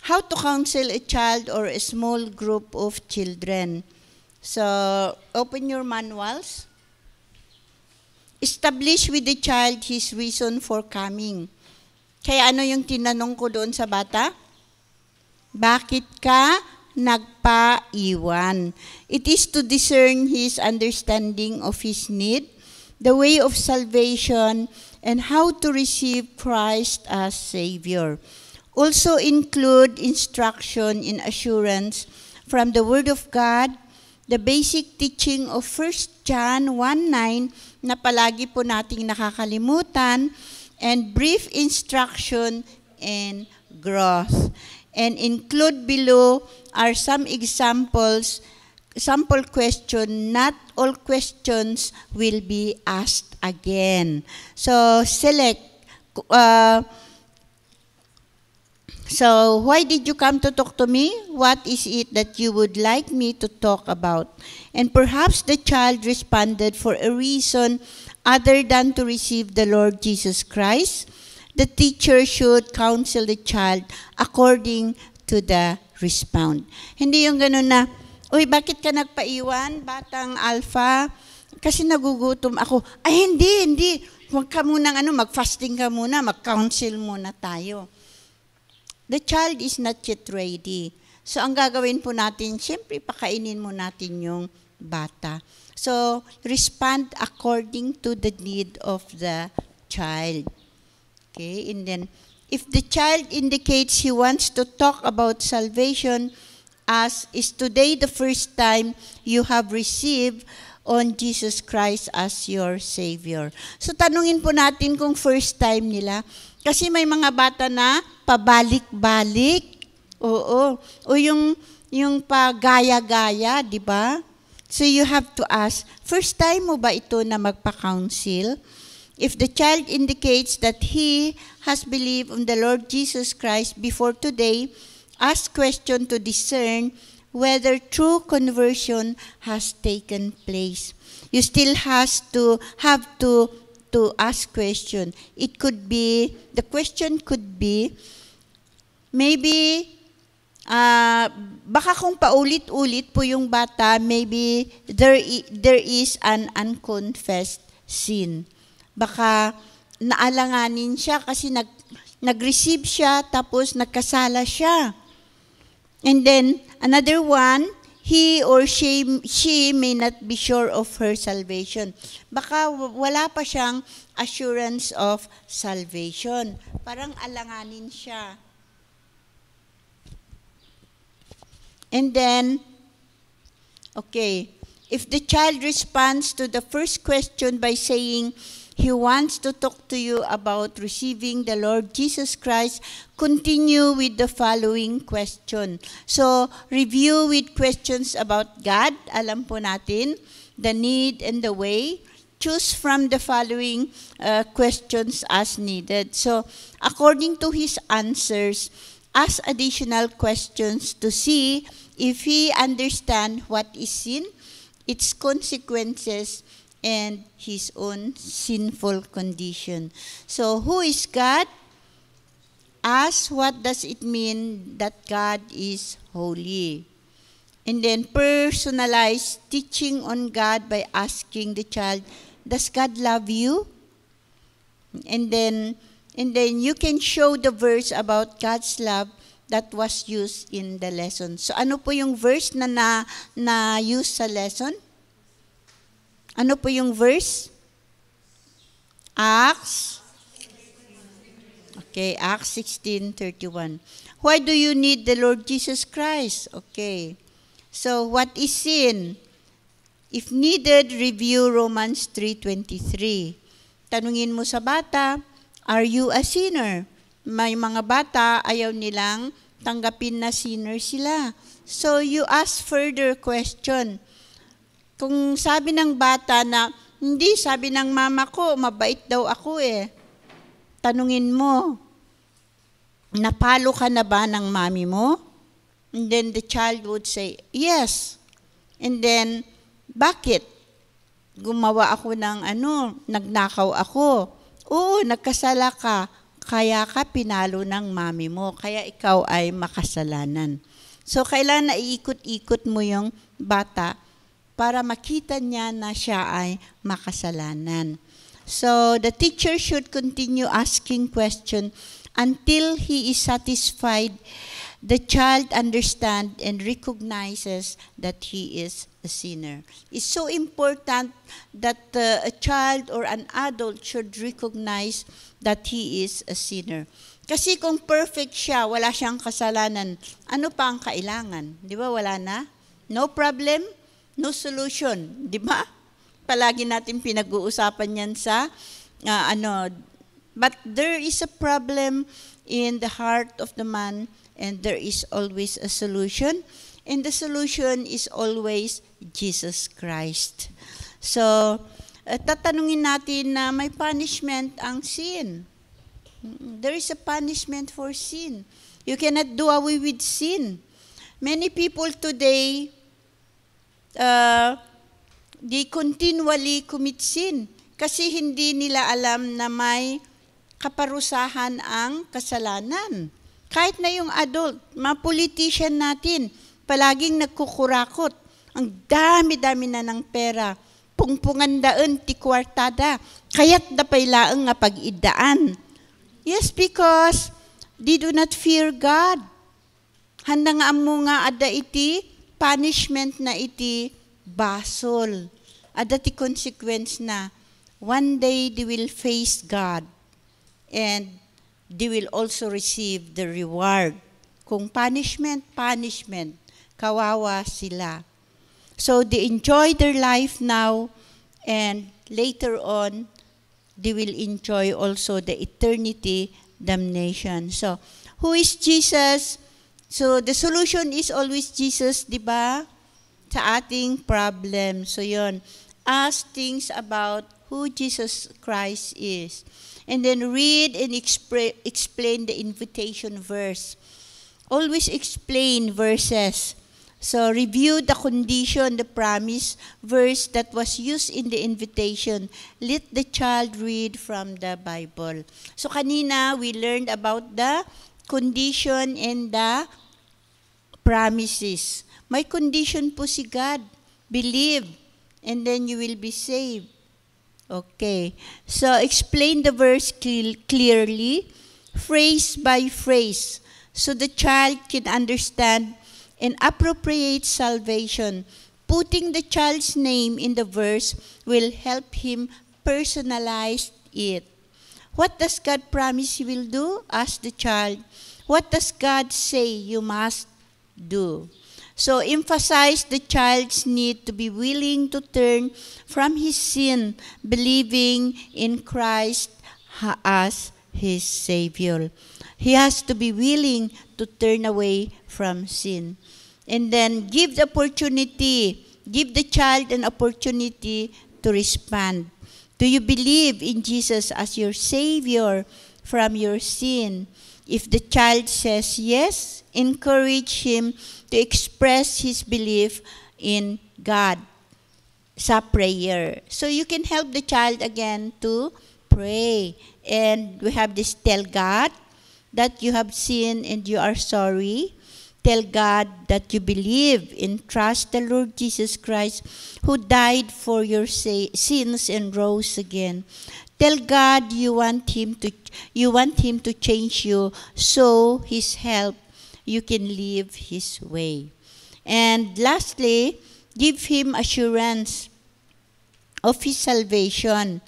how to counsel a child or a small group of children. So, open your manuals. Establish with the child his reason for coming. Kaya ano yung tinanong ko doon sa bata? Bakit ka nagpaiwan? It is to discern his understanding of his need, the way of salvation, and how to receive Christ as Savior. Also include instruction in assurance from the Word of God, the basic teaching of 1 John 1:9 na palagi po nating nakakalimutan, and brief instruction in growth. And include below are some examples, sample question. Not all questions will be asked again. So select. So, why did you come to talk to me? What is it that you would like me to talk about? And perhaps the child responded for a reason other than to receive the Lord Jesus Christ. The teacher should counsel the child according to the response. Hindi yung ganun na, uy, bakit ka nagpaiwan, batang alpha? Kasi nagugutom ako. Ay, hindi. Huwag ka munang mag-fasting ka muna, mag-counsel muna tayo. The child is not yet ready. So, ang gagawin po natin, siyempre, pakainin mo natin yung bata. So, respond according to the need of the child. Okay? And then, if the child indicates he wants to talk about salvation, as is today the first time you have received on Jesus Christ as your Savior. So, tanungin po natin kung first time nila. Kasi may mga bata na pabalik-balik. Oo. O yung pagaya-gaya, di ba? So you have to ask, first time mo ba ito na magpa-counsel? If the child indicates that he has believed on the Lord Jesus Christ before today, ask question to discern whether true conversion has taken place. You still have to ask question. It could be, the question could be, maybe, baka kung paulit-ulit po yung bata, maybe there is an unconfessed sin. Baka naalanganin siya kasi nag-receive siya tapos nagkasala siya. And then, another one, he or she may not be sure of her salvation. Baka wala pa siyang assurance of salvation. Parang alanganin siya. And then, okay, if the child responds to the first question by saying he wants to talk to you about receiving the Lord Jesus Christ, continue with the following question. So, review with questions about God, alam po natin, the need and the way. Choose from the following questions as needed. So, according to his answers, ask additional questions to see if he understand what is sin, its consequences, and his own sinful condition. So who is God? Ask what does it mean that God is holy. And then personalize teaching on God by asking the child, does God love you? And then you can show the verse about God's love that was used in the lesson. So ano po yung verse na use sa lesson? Ano po yung verse? Acts 16:31. Why do you need the Lord Jesus Christ? Okay. So what is sin? If needed, review Romans 3:23. Tanungin mo sa bata, are you a sinner? May mga bata, ayaw nilang tanggapin na sinner sila. So you ask further question. Kung sabi ng bata na, hindi, sabi ng mama ko, mabait daw ako eh. Tanungin mo, napalo ka na ba ng mami mo? And then the child would say, yes. And then, bakit? Gumawa ako ng nagnakaw ako. Oo, nagkasala ka. Kaya ka pinalo ng mami mo. Kaya ikaw ay makasalanan. So, kailangan na iikot-ikot mo yung bata para makita niya na siya ay makasalanan. So, the teacher should continue asking questions until he is satisfied the child understands and recognizes that he is a sinner. It's so important that a child or an adult should recognize that he is a sinner. Kasi kung perfect siya, wala siyang kasalanan, ano pa ang kailangan? Di ba? Wala na? No problem, no solution. Di ba? Palagi natin pinag-uusapan yan sa But there is a problem in the heart of the man, and there is always a solution. And the solution is always Jesus Christ. So, tatanungin natin na may punishment ang sin. There is a punishment for sin. You cannot do away with sin. Many people today, they continually commit sin kasi hindi nila alam na may kaparusahan ang kasalanan. Kahit na yung adult, mga politician natin, palaging nagkukurakot. Ang dami-dami na ng pera. Pungpungan daan, tikwartada. Kaya't dapay laang nga pag-idaan. Yes, because they do not fear God. Handa nga amo nga ada iti, punishment na iti basol. Ada ti consequence na one day they will face God and they will also receive the reward. Kung punishment, kawawa sila. So they enjoy their life now, and later on, they will enjoy also the eternity damnation. So, who is Jesus? So, the solution is always Jesus, di ba? Sa ating problem. So, yun. Ask things about who Jesus Christ is. And then read and explain the invitation verse. Always explain verses. So review the condition, the promise verse that was used in the invitation. Let the child read from the Bible. So kanina, we learned about the condition and the promises. May condition po si God. Believe, and then you will be saved. Okay, so explain the verse clearly, phrase by phrase, so the child can understand and appropriate salvation. Putting the child's name in the verse will help him personalize it. What does God promise He will do? Ask the child. What does God say you must do? So emphasize the child's need to be willing to turn from his sin, believing in Christ as his Savior. He has to be willing to turn away from sin. And then give the child an opportunity to respond. Do you believe in Jesus as your Savior from your sin? If the child says yes, encourage him to express his belief in God sa prayer. So you can help the child again to pray. And we have this, tell God that you have sinned and you are sorry. Tell God that you believe and trust the Lord Jesus Christ who died for your sins and rose again. Tell God you want him to change you, so his help you can live his way. And lastly, give him assurance of his salvation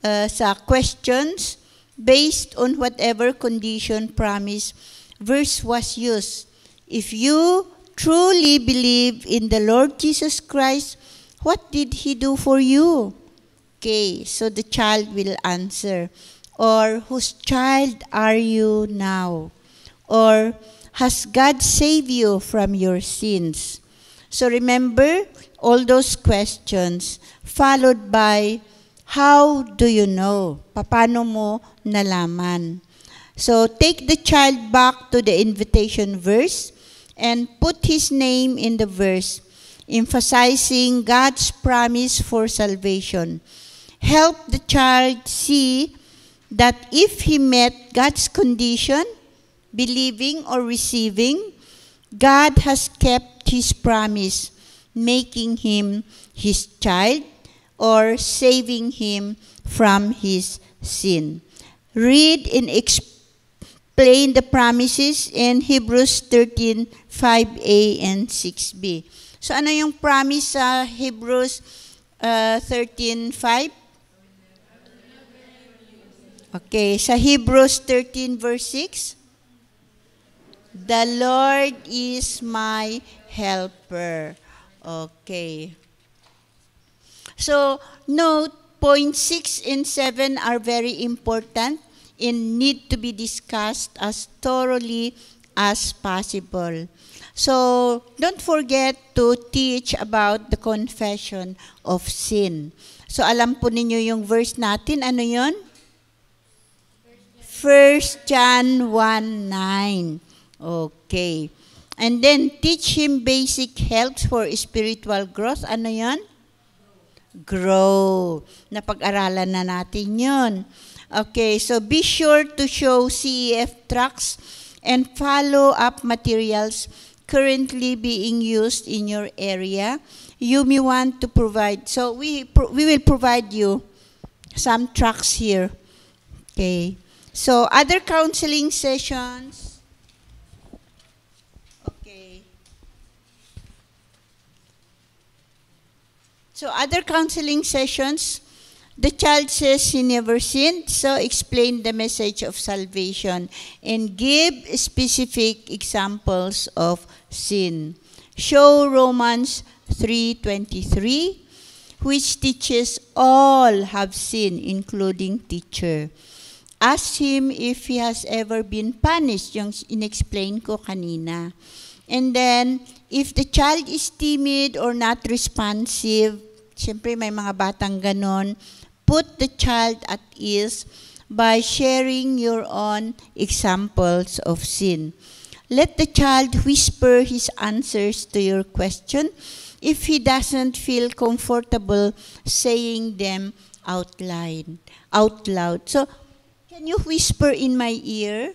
sa questions based on whatever condition, promise, verse was used. If you truly believe in the Lord Jesus Christ, what did he do for you? Okay, so the child will answer. Or, whose child are you now? Or, has God saved you from your sins? So remember all those questions, followed by, how do you know? Paano mo nalaman? So take the child back to the invitation verse and put his name in the verse, emphasizing God's promise for salvation. Help the child see that if he met God's condition, believing or receiving, God has kept his promise, making him his child or saving him from his sin. Read and explain the promises in Hebrews 13, 5a and 6b. So ano yung promise sa Hebrews 13:5? Okay, sa Hebrews 13 verse 6, the Lord is my helper. Okay. So, note, point 6 and 7 are very important and need to be discussed as thoroughly as possible. So, don't forget to teach about the confession of sin. So, alam po ninyo yung verse natin. Ano yon? 1 John 1:9. Okay. And then, teach him basic helps for spiritual growth. Ano yon? Grow. Napag-aralan na natin yun. Okay, so be sure to show CEF tracts and follow-up materials currently being used in your area. You may want to provide. So we will provide you some tracts here. Okay. So other counseling sessions. Okay. So other counseling sessions, the child says he never sinned, so explain the message of salvation and give specific examples of sin. Show Romans 3:23, which teaches all have sinned, including teacher. Ask him if he has ever been punished, yung in-explain ko kanina. And then, if the child is timid or not responsive, siyempre may mga batang ganon, put the child at ease by sharing your own examples of sin. Let the child whisper his answers to your question if he doesn't feel comfortable saying them out loud. So, can you whisper in my ear?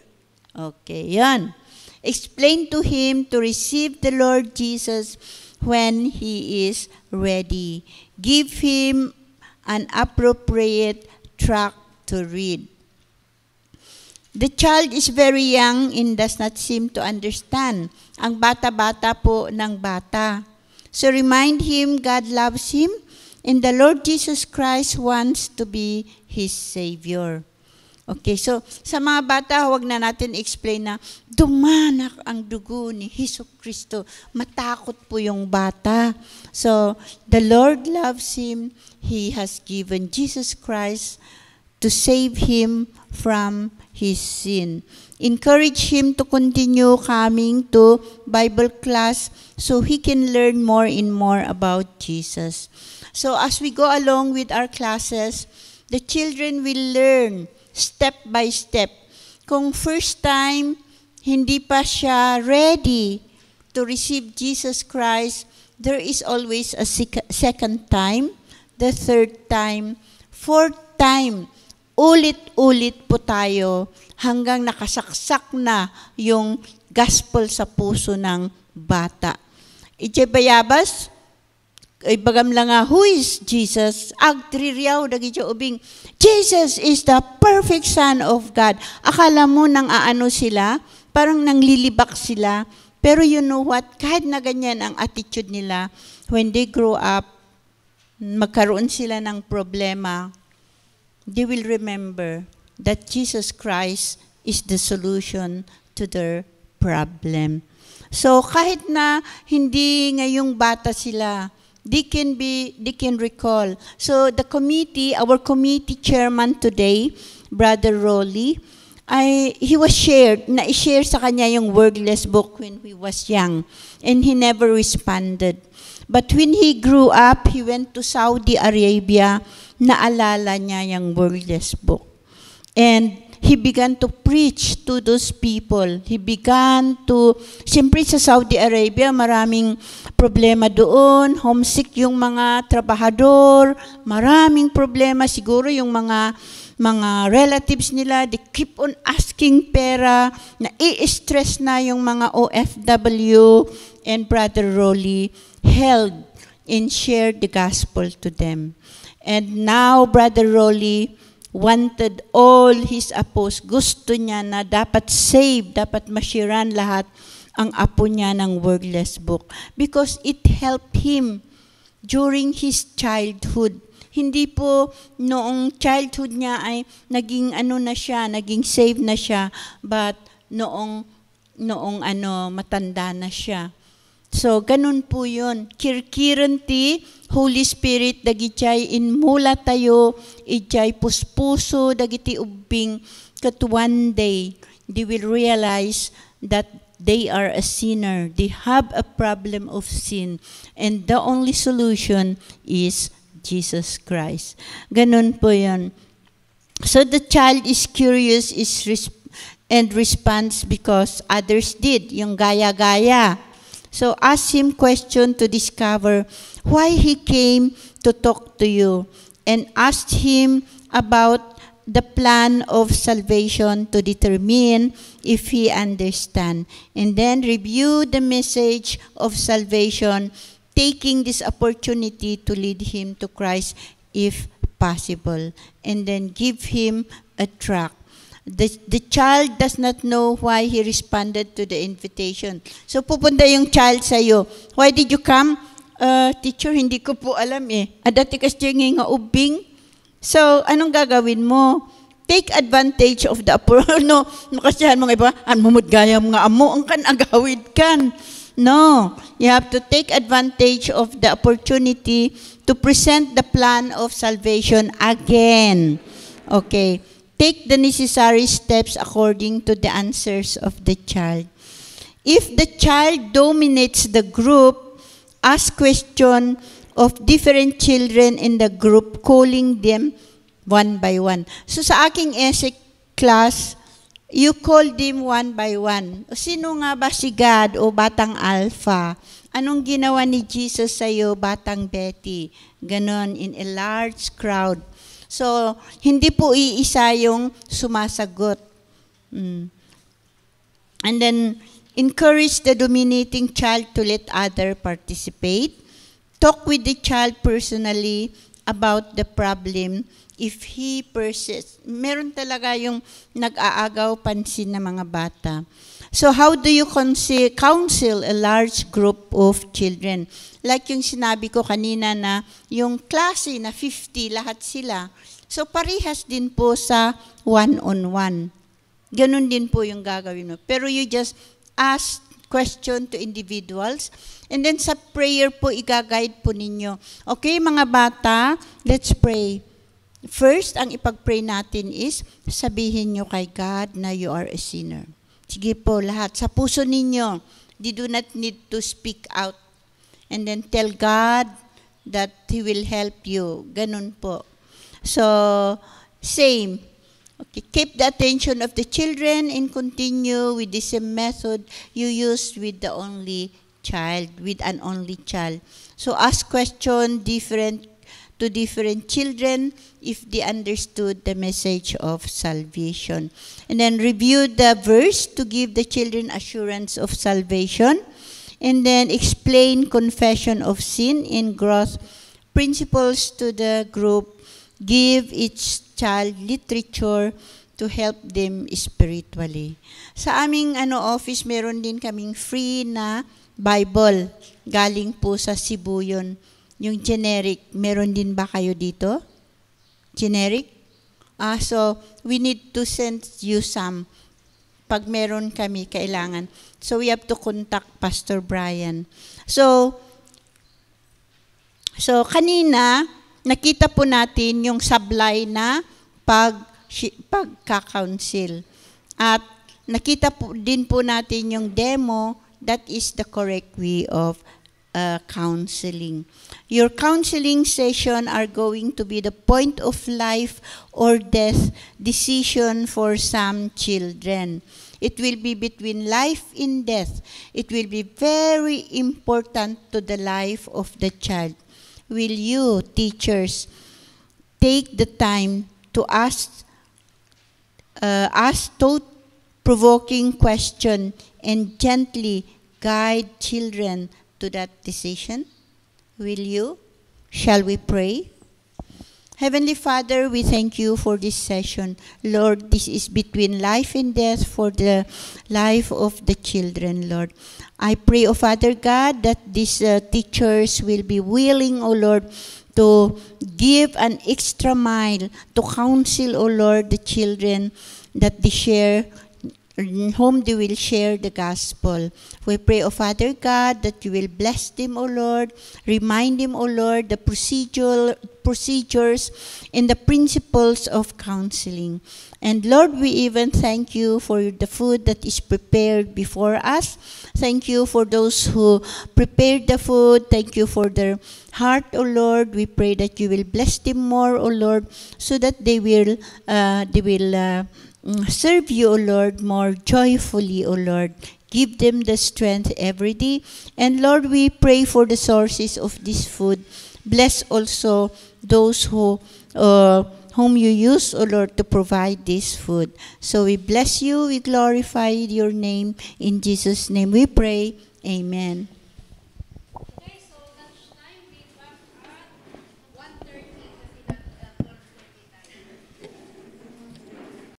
Okay, yan. Explain to him to receive the Lord Jesus when he is ready. Give him an appropriate tract to read. The child is very young and does not seem to understand. Ang bata-bata po ng bata. So remind him God loves him and the Lord Jesus Christ wants to be his Savior. Okay, so sa mga bata, huwag na natin explain na dumanak ang dugo ni Hesus Kristo. Matakot po yung bata. So, the Lord loves him. He has given Jesus Christ to save him from his sin. Encourage him to continue coming to Bible class so he can learn more and more about Jesus. So, as we go along with our classes, the children will learn step by step kung first time, hindi pa siya ready to receive Jesus Christ, there is always a second time, the third time, fourth time. Ulit-ulit po tayo hanggang nakasaksak na yung gospel sa puso ng bata. Ije bayabas, ibagam lang nga, who is Jesus? Agtririyaw, dagi ubing, Jesus is the perfect Son of God. Akala mo nang aano sila, parang nanglilibak sila. Pero you know what? Kahit na ganyan ang attitude nila, when they grow up, magkaroon sila ng problema, they will remember that Jesus Christ is the solution to their problem. So kahit na hindi ngayong bata sila, they can recall. So the committee, our committee chairman today, Brother Rolly, he was na-share sa kanya yung wordless book when he was young, and he never responded. But when he grew up, he went to Saudi Arabia, naalala niya yung wordless book. And he began to preach to those people. He began to, siyempre sa Saudi Arabia, maraming problema doon, homesick yung mga trabahador, maraming problema, siguro yung mga relatives nila, they keep on asking pera, na-i-stress na yung mga OFW, and Brother Rolly held and shared the gospel to them. And now, Brother Rolly wanted all his apos, gusto niya na dapat save, dapat mashiran lahat ang apo niya ng wordless book because it helped him during his childhood. Hindi po noong childhood niya ay naging naging save na siya, but noong matanda na siya. So, ganun po yun. Kirkiran ti, Holy Spirit, dagitay inmula tayo, ijay puspuso, dagiti ubing, kat one day, they will realize that they are a sinner. They have a problem of sin. And the only solution is Jesus Christ. Ganun po yun. So the child is curious and responds because others did, yung gaya-gaya. So ask him question to discover why he came to talk to you, and ask him about the plan of salvation to determine if he understand. And then review the message of salvation, taking this opportunity to lead him to Christ if possible. And then give him a tract. The child does not know why he responded to the invitation. So pupunta yung child sa'yo. Why did you come? Teacher, hindi ko po alam eh. Adati kasi nga ubing. So, anong gagawin mo? Take advantage of the no, makasihan mga iba, mamudgaya mga amo, ang kan agawid kan. No, you have to take advantage of the opportunity to present the plan of salvation again. Okay. Take the necessary steps according to the answers of the child. If the child dominates the group, ask question of different children in the group, calling them one by one. So sa aking essay class, you call them one by one. Sino nga ba si God o Batang Alpha? Anong ginawa ni Jesus sa'yo, Batang Betty? Ganon, in a large crowd. So, hindi po iisa yung sumasagot. And then, encourage the dominating child to let other participate. Talk with the child personally about the problem if he persists. Meron talaga yung nag-aagaw pansin na mga bata. So how do you counsel a large group of children? Like yung sinabi ko kanina na yung klase na 50, lahat sila. So parehas din po sa one-on-one. Ganun din po yung gagawin mo. Pero you just ask question to individuals. And then sa prayer po, i-guide po ninyo. Okay, mga bata, let's pray. First, ang ipag-pray natin is, sabihin nyo kay God na you are a sinner. Sige po, lahat. Sa puso ninyo, you do not need to speak out. And then tell God that He will help you. Ganun po. So, same. Okay, keep the attention of the children and continue with the same method you used with the only child, with an only child. So ask questions to different children if they understood the message of salvation. And then review the verse to give the children assurance of salvation. And then explain confession of sin and growth principles to the group. Give each child literature to help them spiritually. Sa aming office, meron din kaming free na Bible. Galing po sa Cebu yun. Yung generic, meron din ba kayo dito? Generic? So, we need to send you some. Pag meron kami, kailangan. So, we have to contact Pastor Brian. So kanina, nakita po natin yung sablay na pagka-counsel. At nakita po din po natin yung demo, that is the correct way of counseling. Your counseling session are going to be the point of life or death decision for some children. It will be between life and death. It will be very important to the life of the child. Will you, teachers, take the time to ask thought-provoking question and gently guide children to that decision? Will you? Shall we pray? Heavenly Father, we thank you for this session. Lord, this is between life and death for the life of the children, Lord. I pray, O Father God, that these teachers will be willing, O Lord, to give an extra mile to counsel, O Lord, the children that they share, in whom they will share the gospel. We pray, O Father God, that you will bless them, O Lord. Remind them, O Lord, the procedures and the principles of counseling. And Lord, we even thank you for the food that is prepared before us. Thank you for those who prepared the food. Thank you for their heart, O Lord. We pray that you will bless them more, O Lord, so that they will serve you, O Lord, more joyfully, O Lord. Give them the strength every day. And Lord, we pray for the sources of this food. Bless also those whom you use, O Lord, to provide this food. So we bless you, we glorify your name. In Jesus' name we pray. Amen.